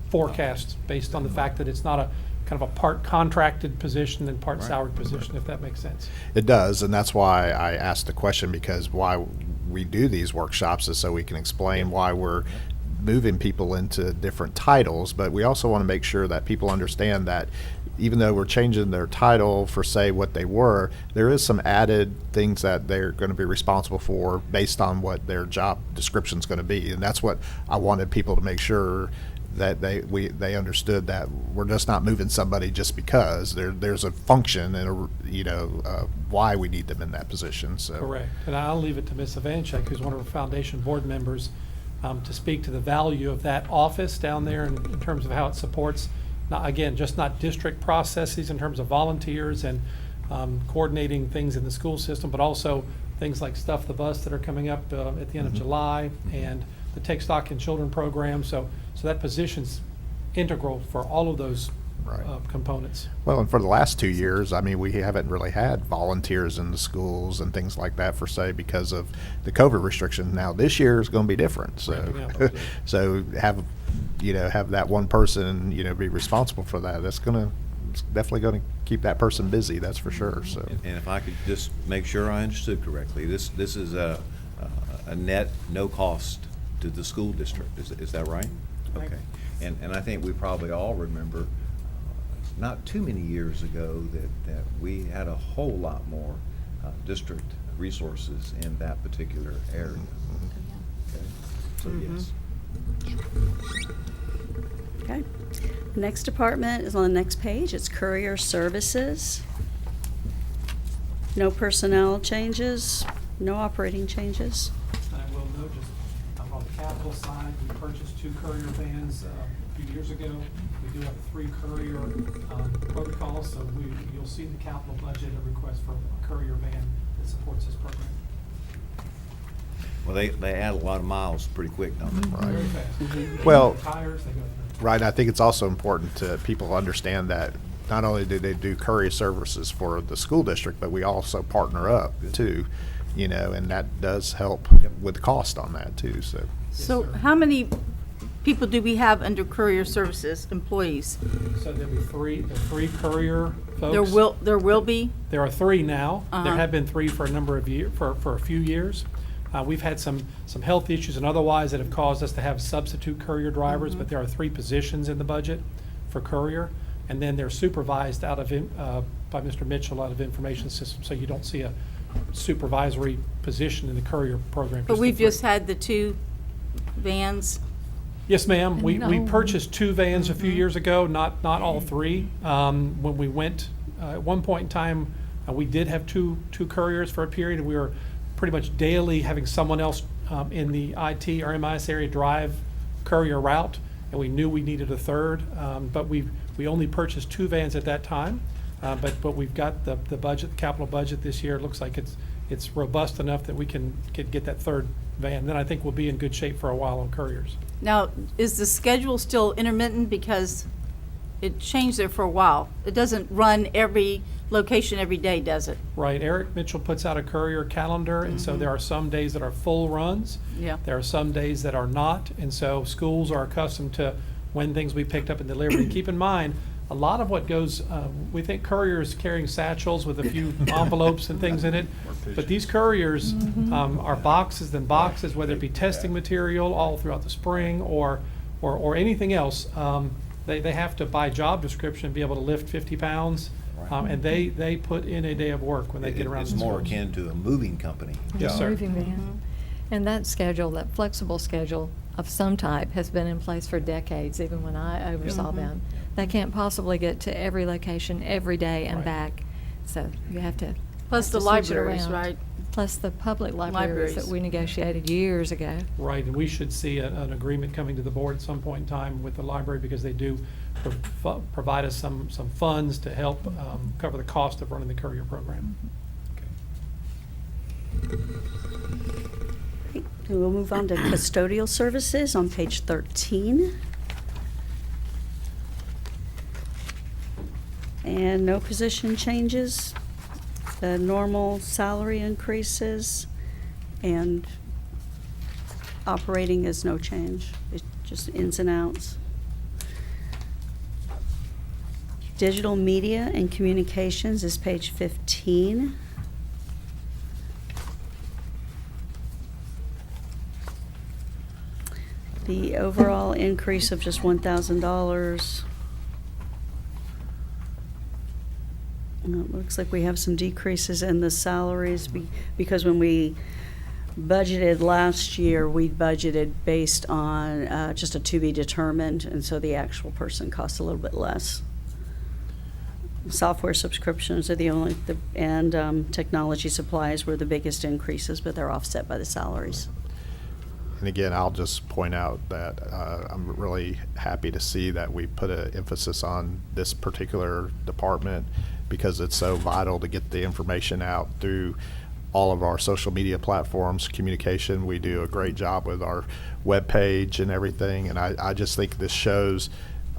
forecast based on the fact that it's not a kind of a part contracted position and part Right. salaried position, if that makes sense. It does, and that's why I asked the question, because why we do these workshops is so we can explain why we're moving people into different titles, but we also want to make sure that people understand that even though we're changing their title for, say, what they were, there is some added things that they're going to be responsible for based on what their job description is going to be. And that's what I wanted people to make sure that they understood, that we're just not moving somebody just because there's a function and why we need them in that position. So Correct. And I'll leave it to Ms. Ivanchek, who's one of our foundation board members, to speak to the value of that office down there in terms of how it supports, not district processes in terms of volunteers and coordinating things in the school system, but also things like Stuff the Bus that are coming up at the end of July, and the Take Stock in Children program. So that position's integral for all of those Right. components. Well, and for the last 2 years, I mean, we haven't really had volunteers in the schools and things like that, for say, because of the COVID restrictions. Now this year is going to be different. So, Yeah. so have that one person, be responsible for that. It's definitely going to keep that person busy. That's for sure. So, And if I could just make sure I understood correctly, this is a net no cost to the school district. Is that right? Right. Okay. And I think we probably all remember not too many years ago that we had a whole lot more district resources in that particular area. Okay? So, yes. Okay. The next department is on the next page. It's courier services. No personnel changes, no operating changes. And I will note, just on the capital side, we purchased 2 courier vans a few years ago. We do have 3 courier protocols, so you'll see in the capital budget a request for a courier van that supports this program. Well, they add a lot of miles pretty quick, don't they? Very fast. They Well- go tires, they go. Right, I think it's also important to people understand that not only do they do courier services for the school district, but we also partner up too, you know, and that does help with the cost on that too, so. So sir. how many people do we have under courier services, employees? So there'll be 3 courier folks. There will be? There are 3 now. There Uh-huh. have been 3 for a number of years, for a few years. We've had some health issues and otherwise that have caused us to have substitute courier drivers, but there are 3 positions in the budget for courier. And then they're supervised out of, by Mr. Mitchell out of information systems, so you don't see a supervisory position in the courier program. But the we've 3. just had the 2 vans. Yes, ma'am. We No. purchased 2 vans a few years ago, not all 3. When we went, at one point in time, we did have two couriers for a period, and we were pretty much daily having someone else in the IT or MIS area drive courier route, and we knew we needed a 3rd. But we only purchased 2 vans at that time. But we've got the budget, the capital budget this year. It looks like it's robust enough that we can get that 3rd van. Then I think we'll be in good shape for a while on couriers. Now, is the schedule still intermittent because it changed there for a while? It doesn't run every location every day, does it? Right, Eric Mitchell puts out a courier calendar, and so there are some days that are full runs. Yeah. There are some days that are not, and so schools are accustomed to when things we picked up and delivered. And keep in mind, a lot of what goes, we think couriers carrying satchels with a few envelopes and things in it, but these couriers are boxes and boxes, whether it be testing material all throughout the spring or anything else. They have to, by job description, be able to lift 50 pounds. And they put in a day of work when they get around. It's the more schools. akin to a moving company. Yes, sir. Moving van. And that schedule, that flexible schedule of some type has been in place for decades, even when I oversaw them. They can't possibly get to every location every day and Right. back, so you have to. Plus the switch it libraries, around. right? Plus the public libraries that Libraries. we negotiated years ago. Right, and we should see an agreement coming to the board at some point in time with the library, because they do provide us some funds to help cover the cost of running the courier program. We'll move on to custodial services on page 13. And no position changes, the normal salary increases, and operating is no change. It's just ins and outs. Digital media and communications is page 15. The overall increase of just $1,000. It looks like we have some decreases in the salaries because when we budgeted last year, we budgeted based on just a to be determined, and so the actual person costs a little bit less. Software subscriptions are and technology supplies were the biggest increases, but they're offset by the salaries. And again, I'll just point out that I'm really happy to see that we put an emphasis on this particular department, because it's so vital to get the information out through all of our social media platforms, communication. We do a great job with our webpage and everything, and I just think this shows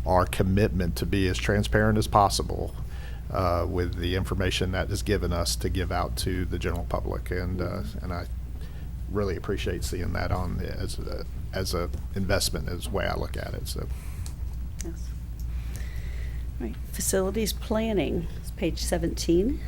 our commitment to be as transparent as possible with the information that is given us to give out to the general public, and I really appreciate seeing that on as a investment is the way I look at it. So. Yes. Right, facilities planning, it's page 17.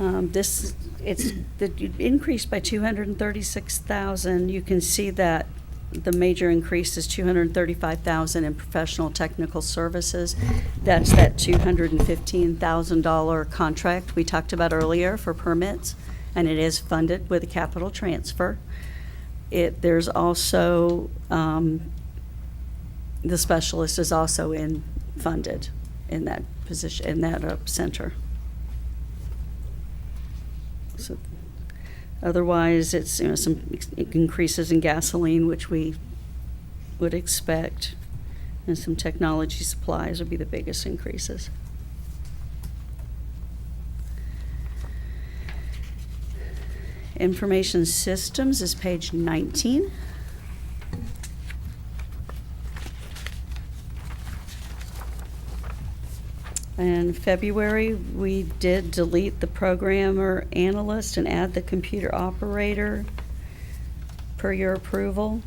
It increased by $236,000. You can see that the major increase is $235,000 in professional technical services. That's that $215,000 contract we talked about earlier for permits, and it is funded with a capital transfer. There's also, the specialist is also funded in that position, in that center. So, otherwise, it's, some increases in gasoline, which we would expect, and some technology supplies would be the biggest increases. Information systems is page 19. In February, we did delete the programmer analyst and add the computer operator per your approval.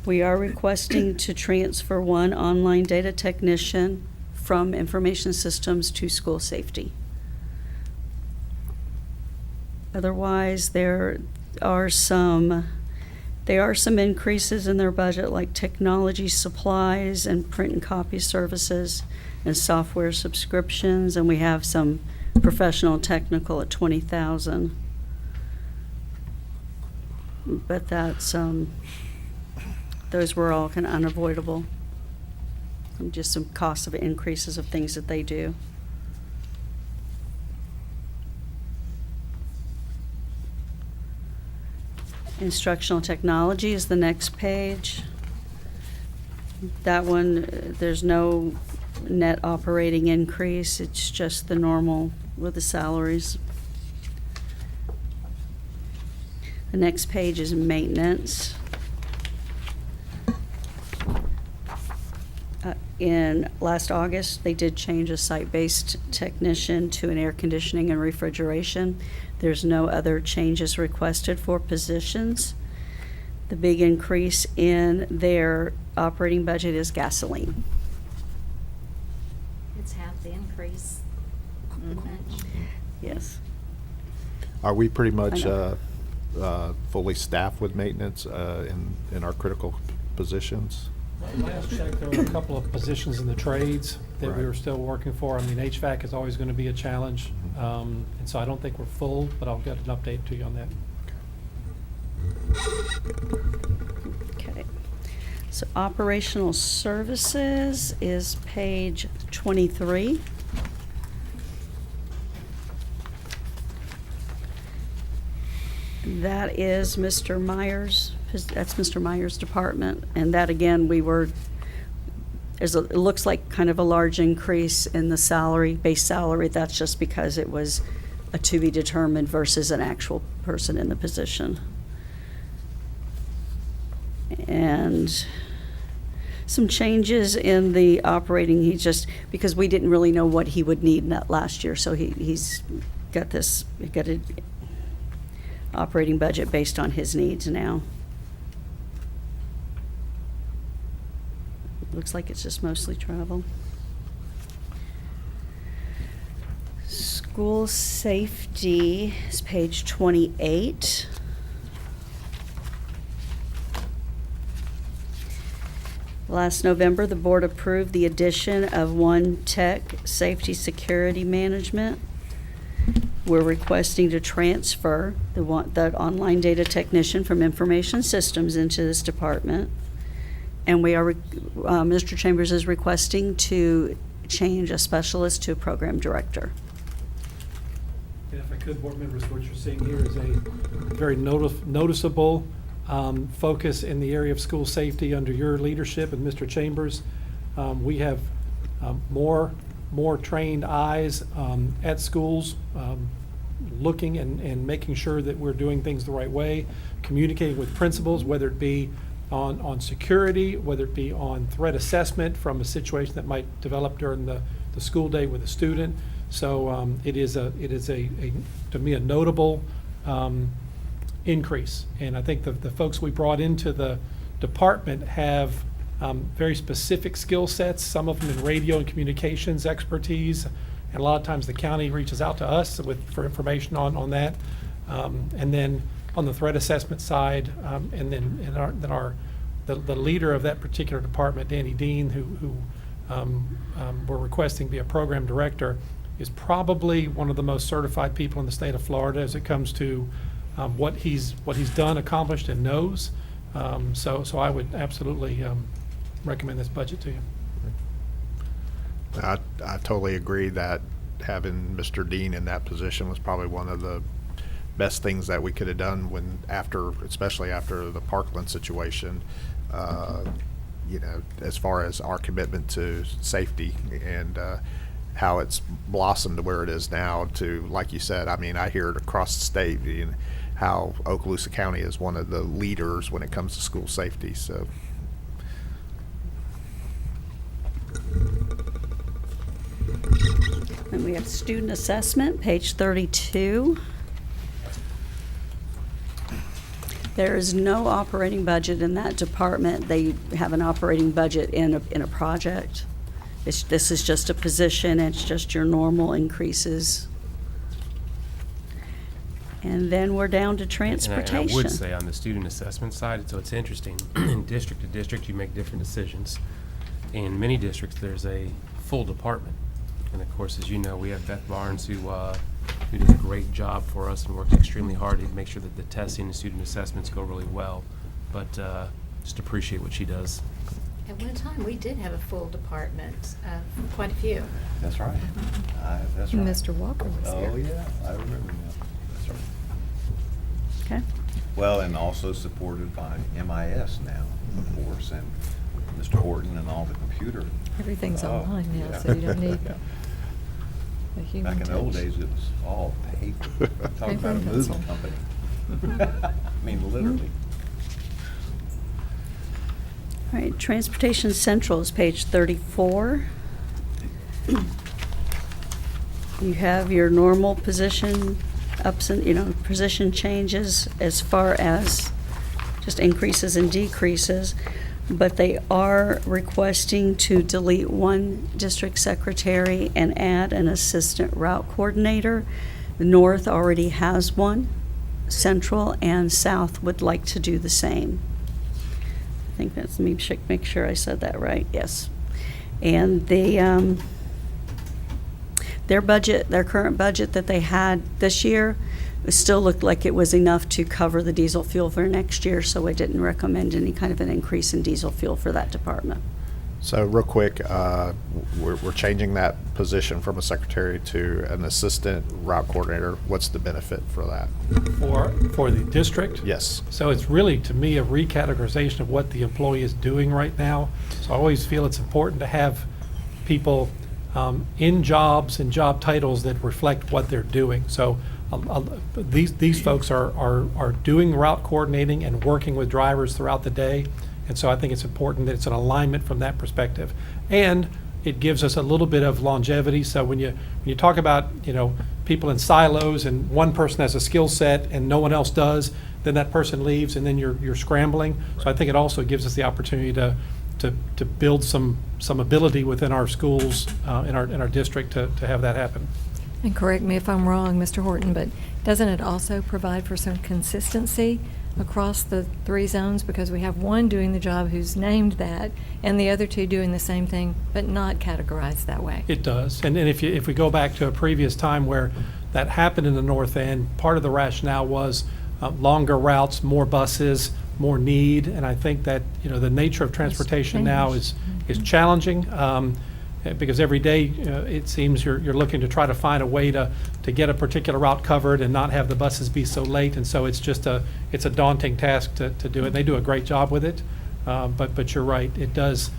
We are requesting to transfer one online data technician from information systems to school safety. Otherwise, there are some increases in their budget, like technology supplies and print and copy services and software subscriptions, and we have some professional and technical at $20,000. But that's, those were all kind of unavoidable. Just some costs of increases of things that they do. Instructional technology is the next page. That one, there's no net operating increase. It's just the normal with the salaries. The next page is maintenance. In last August, they did change a site-based technician to an air conditioning and refrigeration. There's no other changes requested for positions. The big increase in their operating budget is gasoline. It's half the increase. Pretty much. Yes. Are we pretty much I fully staffed with maintenance in our critical positions? Last check, there were a couple of positions in the trades that we Right. were still working for. I mean, HVAC is always going to be a challenge. And so I don't think we're full, but I'll get an update to you on that. Okay. So operational services is page 23. That is Mr. Myers, that's Mr. Myers' department. And that, again, it looks like kind of a large increase in the salary, base salary. That's just because it was a to be determined versus an actual person in the position. And some changes in the operating, because we didn't really know what he would need in that last year, so he's got an operating budget based on his needs now. Looks like it's just mostly travel. School safety is page 28. Last November, the board approved the addition of one tech, safety security management. We're requesting to transfer that online data technician from information systems into this department. And Mr. Chambers is requesting to change a specialist to a program director. And if I could, board members, what you're seeing here is a very noticeable focus in the area of school safety under your leadership and Mr. Chambers. We have more trained eyes at schools, looking and making sure that we're doing things the right way, communicating with principals, whether it be on security, whether it be on threat assessment from a situation that might develop during the school day with a student. So it is to me, a notable increase. And I think the folks we brought into the department have very specific skill sets, some of them in radio and communications expertise, and a lot of times the county reaches out to us for information on that. And then on the threat assessment side, and then our the leader of that particular department, Danny Dean, who we're requesting be a program director, is probably one of the most certified people in the state of Florida as it comes to what he's done, accomplished, and knows. So I would absolutely recommend this budget to you. I totally agree that having Mr. Dean in that position was probably one of the best things that we could have done especially after the Parkland situation, as far as our commitment to safety and how it's blossomed to where it is now to, like you said, I mean, I hear it across the state, how Okaloosa County is one of the leaders when it comes to school safety, so. And we have student assessment, page 32. There is no operating budget in that department. They have an operating budget in a project. This is just a position. It's just your normal increases. And then we're down to transportation. And I would say on the student assessment side, so it's interesting, district to district, you make different decisions. In many districts, there's a full department. And of course, as you know, we have Beth Barnes who does a great job for us and works extremely hard to make sure that the testing and student assessments go really well. But just appreciate what she does. At one time, we did have a full department, quite a few. That's right. That's right. Mr. Walker was here. Oh, yeah, I remember now. That's right. Okay. Well, and also supported by MIS now, of course, and Mr. Horton and all the computer. Everything's Oh, online now, yeah. so you don't need Yeah. a human Back in the old touch. days, it was all paper. Talk Paper about a and moving pencil. company. I mean, literally. All right, Transportation Central is page 34. You have your normal position ups and, position changes as far as just increases and decreases, but they are requesting to delete one district secretary and add an assistant route coordinator. The North already has one. Central and South would like to do the same. I think that's me, make sure I said that right, yes. And their budget, their current budget that they had this year, it still looked like it was enough to cover the diesel fuel for next year, so I didn't recommend any kind of an increase in diesel fuel for that department. So real quick, we're changing that position from a secretary to an assistant route coordinator. What's the benefit for that? For the district? Yes. So it's really, to me, a recategorization of what the employee is doing right now. So I always feel it's important to have people in jobs and job titles that reflect what they're doing. So these folks are doing route coordinating and working with drivers throughout the day. And so I think it's important that it's an alignment from that perspective. And it gives us a little bit of longevity. So when you talk about, people in silos and one person has a skill set and no one else does, then that person leaves and then you're scrambling. So I think it also gives us the opportunity to build some ability within our schools, in our district to have that happen. And correct me if I'm wrong, Mr. Horton, but doesn't it also provide for some consistency across the three zones? Because we have one doing the job who's named that, and the other two doing the same thing, but not categorized that way. It does. And if we go back to a previous time where that happened in the north end, part of the rationale was longer routes, more buses, more need. And I think that, the nature of transportation now is challenging. Because every day, it seems you're looking to try to find a way to get a particular route covered and not have the buses be so late. And so it's a daunting task to do it. And they do a great job with it. But you're right, it does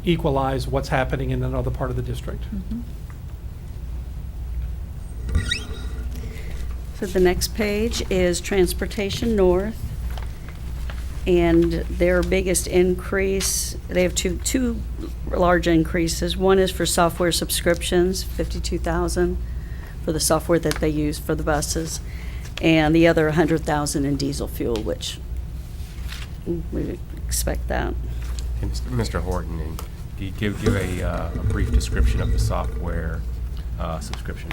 equalize what's happening in another part of the district. So the next page is Transportation North. And their biggest increase, they have two large increases. One is for software subscriptions, $52,000 for the software that they use for the buses, and the other $100,000 in diesel fuel, which we expect that. And Mr. Horton, do you give a brief description of the software subscription?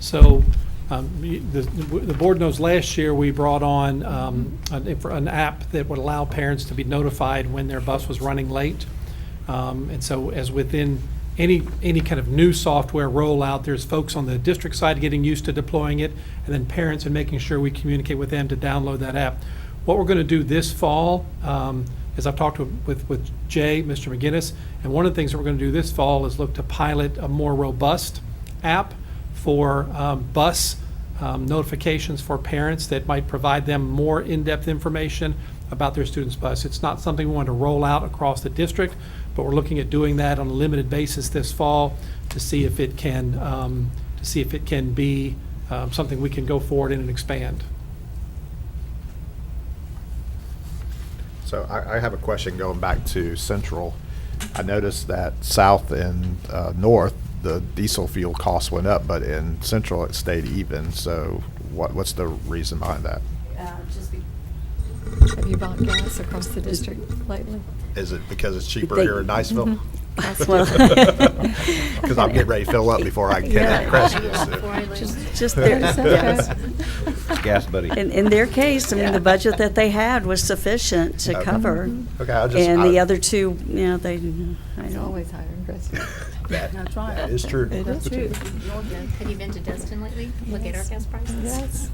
So The board knows last year we brought on an app that would allow parents to be notified when their bus was running late. And so as within any kind of new software rollout, there's folks on the district side getting used to deploying it, and then parents and making sure we communicate with them to download that app. What we're going to do this fall, as I've talked with Jay, Mr. McGinnis, and one of the things that we're going to do this fall is look to pilot a more robust app for bus notifications for parents that might provide them more in-depth information about their student's bus. It's not something we want to roll out across the district, but we're looking at doing that on a limited basis this fall to see if it can be something we can go forward in and expand. So I have a question going back to Central. I noticed that south and north, the diesel fuel cost went up, but in Central it stayed even. So what's the reason behind that? Have you bought gas across the district lately? Is it because it's cheaper They- here in Niceville? That's well. Because I'm getting ready to fill up before I can get Yeah. to Crescent. Before I lose. Just their, yes. Gas buddy. In their case, I mean, the budget that they had was sufficient to Okay. cover. Okay, I just. And the other two, you know, they, I It's don't. always higher in Crescent. That's right. That is true. It is true. Have you been to Destin lately? Look at our gas prices. Yes.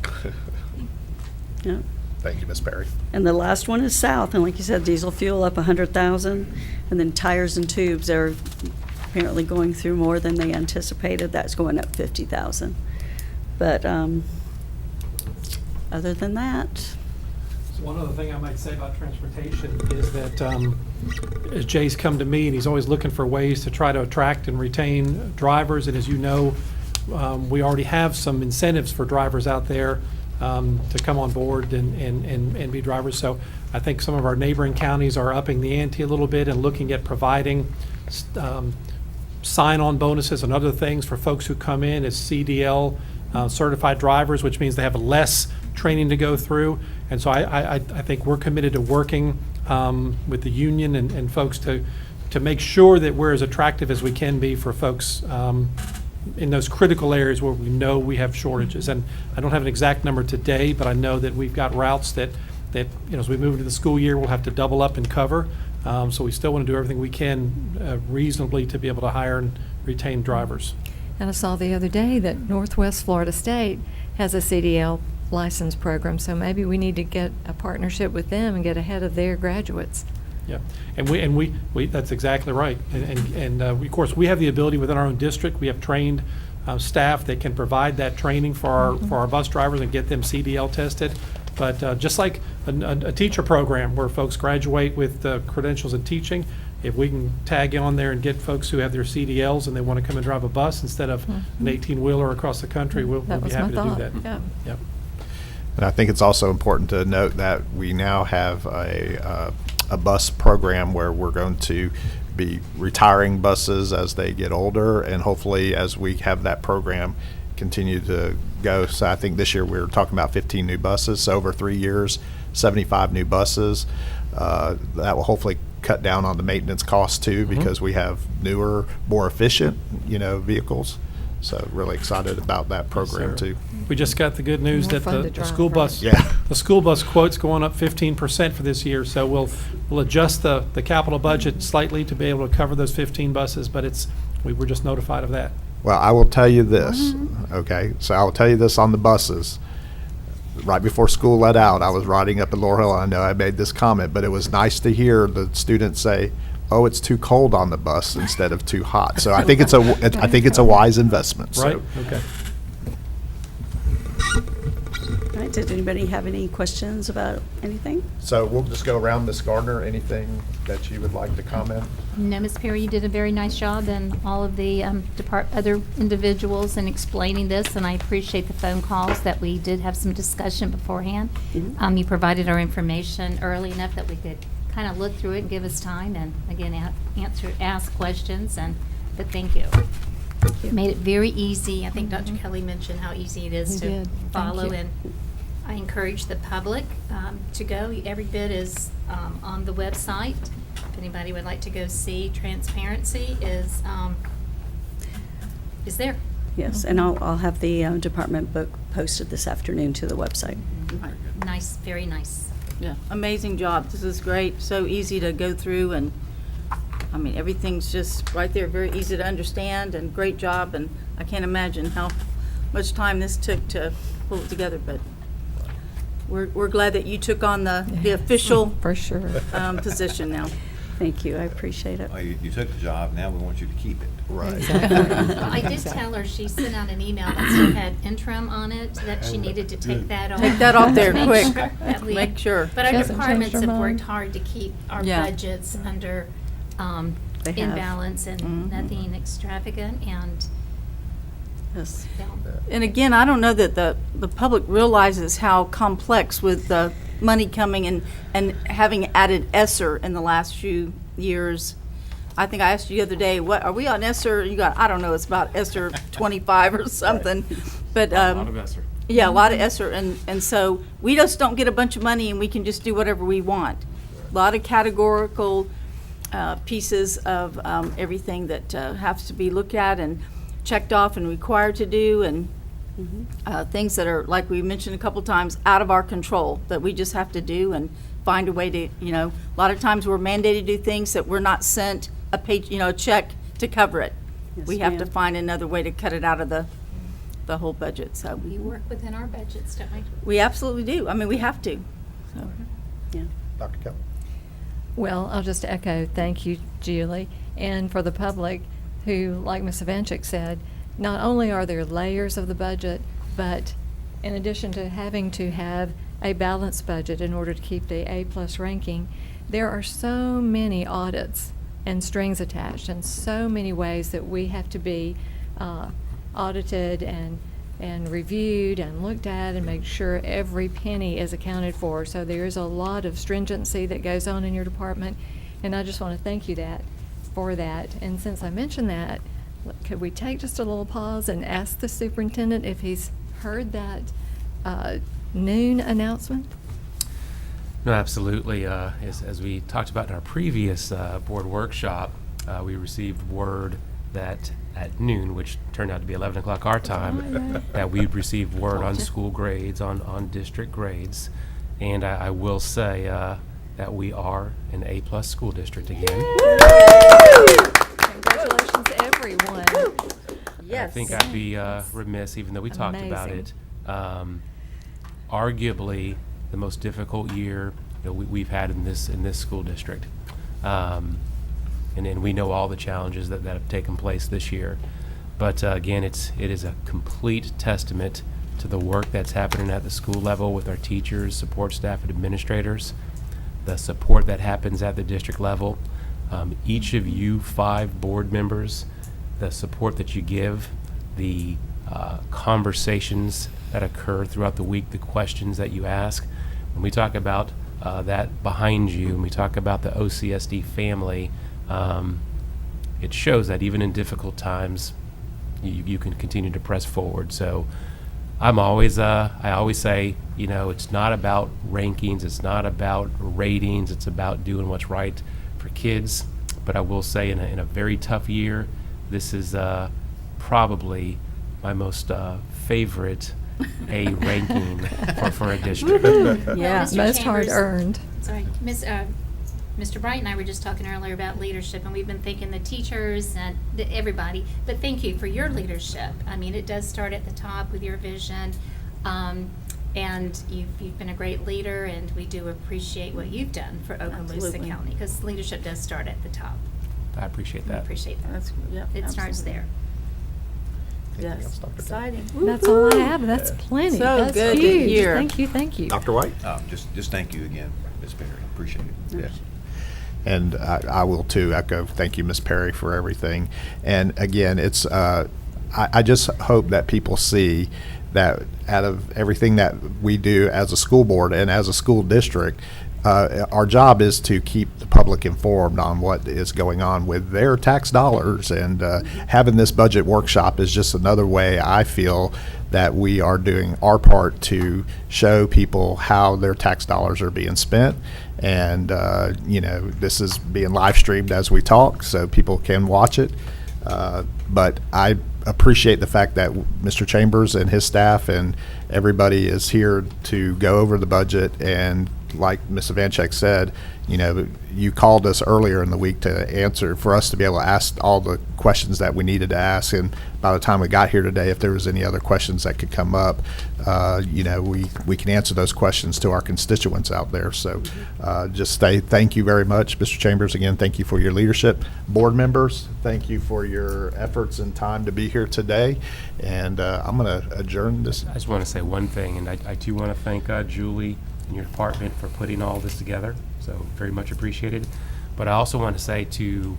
Yeah. Thank you, Ms. Perry. And the last one is south, and like you said, diesel fuel up 100,000, and then tires and tubes are apparently going through more than they anticipated. That's going up 50,000. But other than that, So one other thing I might say about transportation is that as Jay's come to me, and he's always looking for ways to try to attract and retain drivers, and as you know, we already have some incentives for drivers out there to come on board and be drivers. So I think some of our neighboring counties are upping the ante a little bit and looking at providing sign-on bonuses and other things for folks who come in as CDL certified drivers, which means they have less training to go through. And so I think we're committed to working with the union and folks to make sure that we're as attractive as we can be for folks in those critical areas where we know we have shortages. And I don't have an exact number today, but I know that we've got routes that you know, as we move into the school year, we'll have to double up and cover. So we still want to do everything we can reasonably to be able to hire and retain drivers. And I saw the other day that Northwest Florida State has a CDL license program, so maybe we need to get a partnership with them and get ahead of their graduates. Yeah, and we that's exactly right. And of course, we have the ability within our own district. We have trained staff that can provide that training for our bus drivers and get them CDL tested. But just like a teacher program where folks graduate with credentials in teaching, if we can tag on there and get folks who have their CDLs and they want to come and drive a bus instead of an 18-wheeler across the country, we'll That be was my happy to do thought, that. yeah. Yep. And I think it's also important to note that we now have a bus program where we're going to be retiring buses as they get older, and hopefully as we have that program continue to go. So I think this year we were talking about 15 new buses, so over 3 years, 75 new buses. That will hopefully cut down on the maintenance costs too, because we have newer, more efficient, vehicles. So really excited about that program sir. too. We just got the good news More that fun to the drive, school right? bus, Yeah. the school bus quote's going up 15% for this year. So we'll adjust the capital budget slightly to be able to cover those 15 buses, but we were just notified of that. Well, I will tell you this, okay? So I will tell you this on the buses. Right before school let out, I was riding up at Laurel Hill. I know I made this comment, but it was nice to hear the students say, "Oh, it's too cold on the bus," instead of "too hot." So I think it's a wise investment. So. Right? Okay. all right, did anybody have any questions about anything? So we'll just go around, Ms. Gardner. Anything that you would like to comment? No, Ms. Perry, you did a very nice job, and all of the other individuals in explaining this, and I appreciate the phone calls that we did have some discussion beforehand. You provided our information early enough that we could kind of look through it and give us time, and again, ask questions, but thank you. Made it very easy. I think Dr. Kelly mentioned how easy it is He to did. Thank follow, you. and I encourage the public to go. Every bit is on the website. If anybody would like to go see, transparency is there. Yes, and I'll have the department book posted this afternoon to the website. Nice, very nice. Yeah, amazing job. This is great. So easy to go through and, I mean, everything's just right there, very easy to understand and great job. And I can't imagine how much time this took to pull it together, but we're glad that you took on the official For sure. position now. Thank you, I appreciate it. Well, you took the job, now we want you to keep it. Right. Well, I did tell her, she sent out an email that still had interim on it, that she needed to take that off. Take that off there Make quick. sure that we- Make sure. But our She hasn't departments changed her have worked mind. hard to keep our Yeah. budgets under, They in have. balance and Mhm. nothing extravagant, and, Yes. yeah. And again, I don't know that the public realizes how complex with the money coming and having added ESSER in the last few years. I think I asked you the other day, what, are we on ESSER? You got, I don't know, it's about ESSER 25 or something. But, A lot of ESSER. yeah, a lot of ESSER. And so we just don't get a bunch of money and we can just do whatever we want. A lot of categorical pieces of everything that has to be looked at and checked off and required to do, and things that are, like we mentioned a couple times, out of our control, that we just have to do and find a way to, a lot of times we're mandated to do things that we're not sent a page, a check to cover it. Yes, We have to ma'am. find another way to cut it out of the whole budget, so. We work within our budgets, don't we? We absolutely do. I mean, we have to. So, Yeah. Dr. Kelly? Well, I'll just echo, thank you, Julie. And for the public who, like Ms. Ivanchik said, not only are there layers of the budget, but in addition to having to have a balanced budget in order to keep the A+ ranking, there are so many audits and strings attached, and so many ways that we have to be audited and reviewed and looked at and make sure every penny is accounted for. So there is a lot of stringency that goes on in your department, and I just want to thank you for that. And since I mentioned that, could we take just a little pause and ask the superintendent if he's heard that noon announcement? No, absolutely. As we talked about in our previous board workshop, we received word that at noon, which turned out to be 11 o'clock our time, that we'd received word on school grades, on district grades. And I will say that we are an A+ school district again. Congratulations, everyone. I think I'd be remiss, even though we talked about Amazing. it. Arguably, the most difficult year we've had in this school district, and then we know all the challenges that have taken place this year. But again, it is a complete testament to the work that's happening at the school level with our teachers, support staff, and administrators. The support that happens at the district level. Each of you 5 board members, the support that you give, the conversations that occur throughout the week, the questions that you ask. When we talk about that behind you, and we talk about the OCSD family, it shows that even in difficult times, you can continue to press forward. So I always say, it's not about rankings, it's not about ratings, it's about doing what's right for kids. But I will say, in a very tough year, this is probably my most favorite A ranking for a district. Yeah. Mr. Most Chambers- hard-earned. Sorry, Mr. Bright and I were just talking earlier about leadership, and we've been thanking the teachers and everybody, but thank you for your leadership. I mean, it does start at the top with your vision, and you've been a great leader, and we do appreciate what you've done for Okaloosa Absolutely. County, because leadership does start at the top. I appreciate We that. appreciate that. That's, yeah. It starts absolutely. there. Anything else, Yes, Dr. Kelly? exciting. That's all I have. That's plenty. So That's good to huge. hear. Thank you, thank you. Dr. White? Just thank you again, Ms. Perry. Appreciate it. Yeah. And I will too echo, thank you, Ms. Perry, for everything. And again, it's, I just hope that people see that out of everything that we do as a school board and as a school district, our job is to keep the public informed on what is going on with their tax dollars. And having this budget workshop is just another way I feel that we are doing our part to show people how their tax dollars are being spent. And, this is being live streamed as we talk, so people can watch it. But I appreciate the fact that Mr. Chambers and his staff and everybody is here to go over the budget. And like Ms. Ivanchek said, you know, you called us earlier in the week to answer, for us to be able to ask all the questions that we needed to ask. And by the time we got here today, if there was any other questions that could come up, you know, we can answer those questions to our constituents out there. So just thank you very much, Mr. Chambers. Again, thank you for your leadership. Board members, thank you for your efforts and time to be here today. And I'm going to adjourn this. I just want to say one thing, and I do want to thank Julie and your department for putting all this together, so very much appreciated. But I also want to say to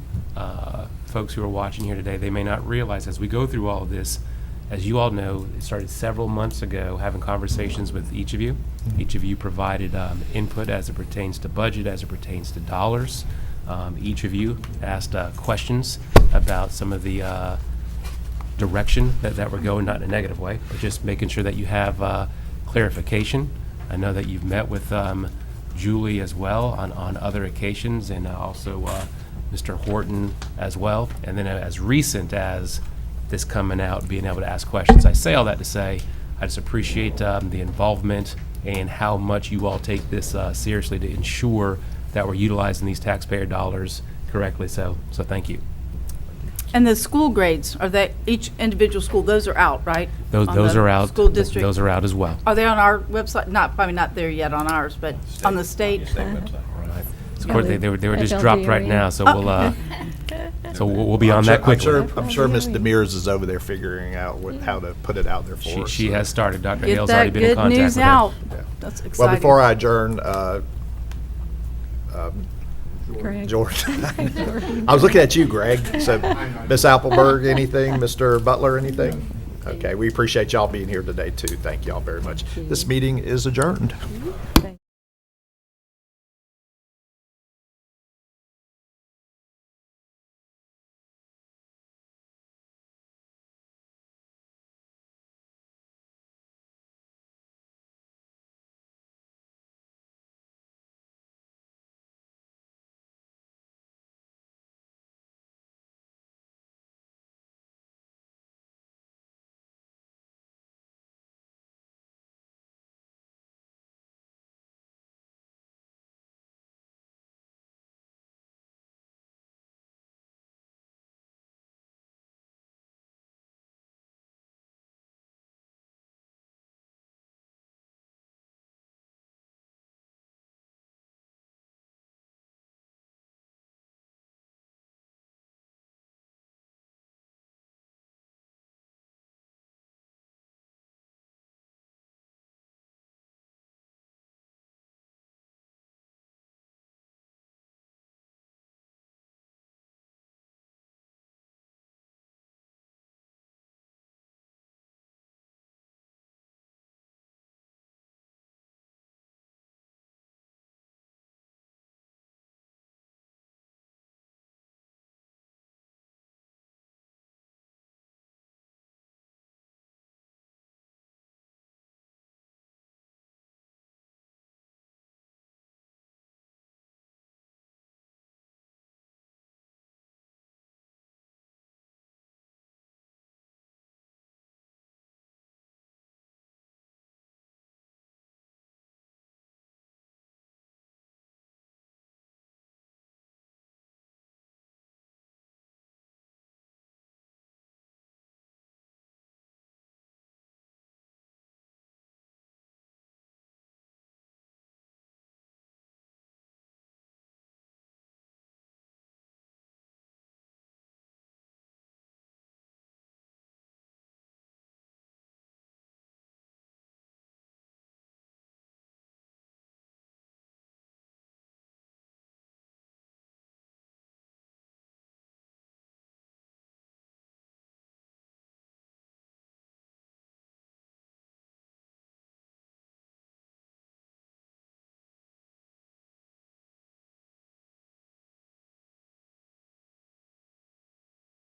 folks who are watching here today, they may not realize as we go through all of this, as you all know, it started several months ago, having conversations with each of you. Each of you provided input as it pertains to budget, as it pertains to dollars. Each of you asked questions about some of the direction that we're going, not in a negative way, but just making sure that you have clarification. I know that you've met with Julie as well on other occasions, and also Mr. Horton as well. And then as recent as this coming out, being able to ask questions. I say all that to say, I just appreciate the involvement and how much you all take this seriously to ensure that we're utilizing these taxpayer dollars correctly. So thank you. And the school grades, are they, each individual school, those are out, right? Those On those the are out. School district? Those are out as well. Are they on our website? Not, probably not there yet on ours, but on the state? Of course, they were just FLDRE. dropped right now, so we'll be on that quickly. I'm sure Ms. Demers is over there figuring out how to put it out there for us. She has started. Dr. Get Hale's already that been in good contact news with her. out. Yeah. That's exciting. Well, before I adjourn, Greg. George, I was looking at you, Greg. So, Ms. Appleberg, anything? Mr. Butler, anything? Okay, we appreciate y'all being here today, too. Thank y'all very much. This meeting is adjourned.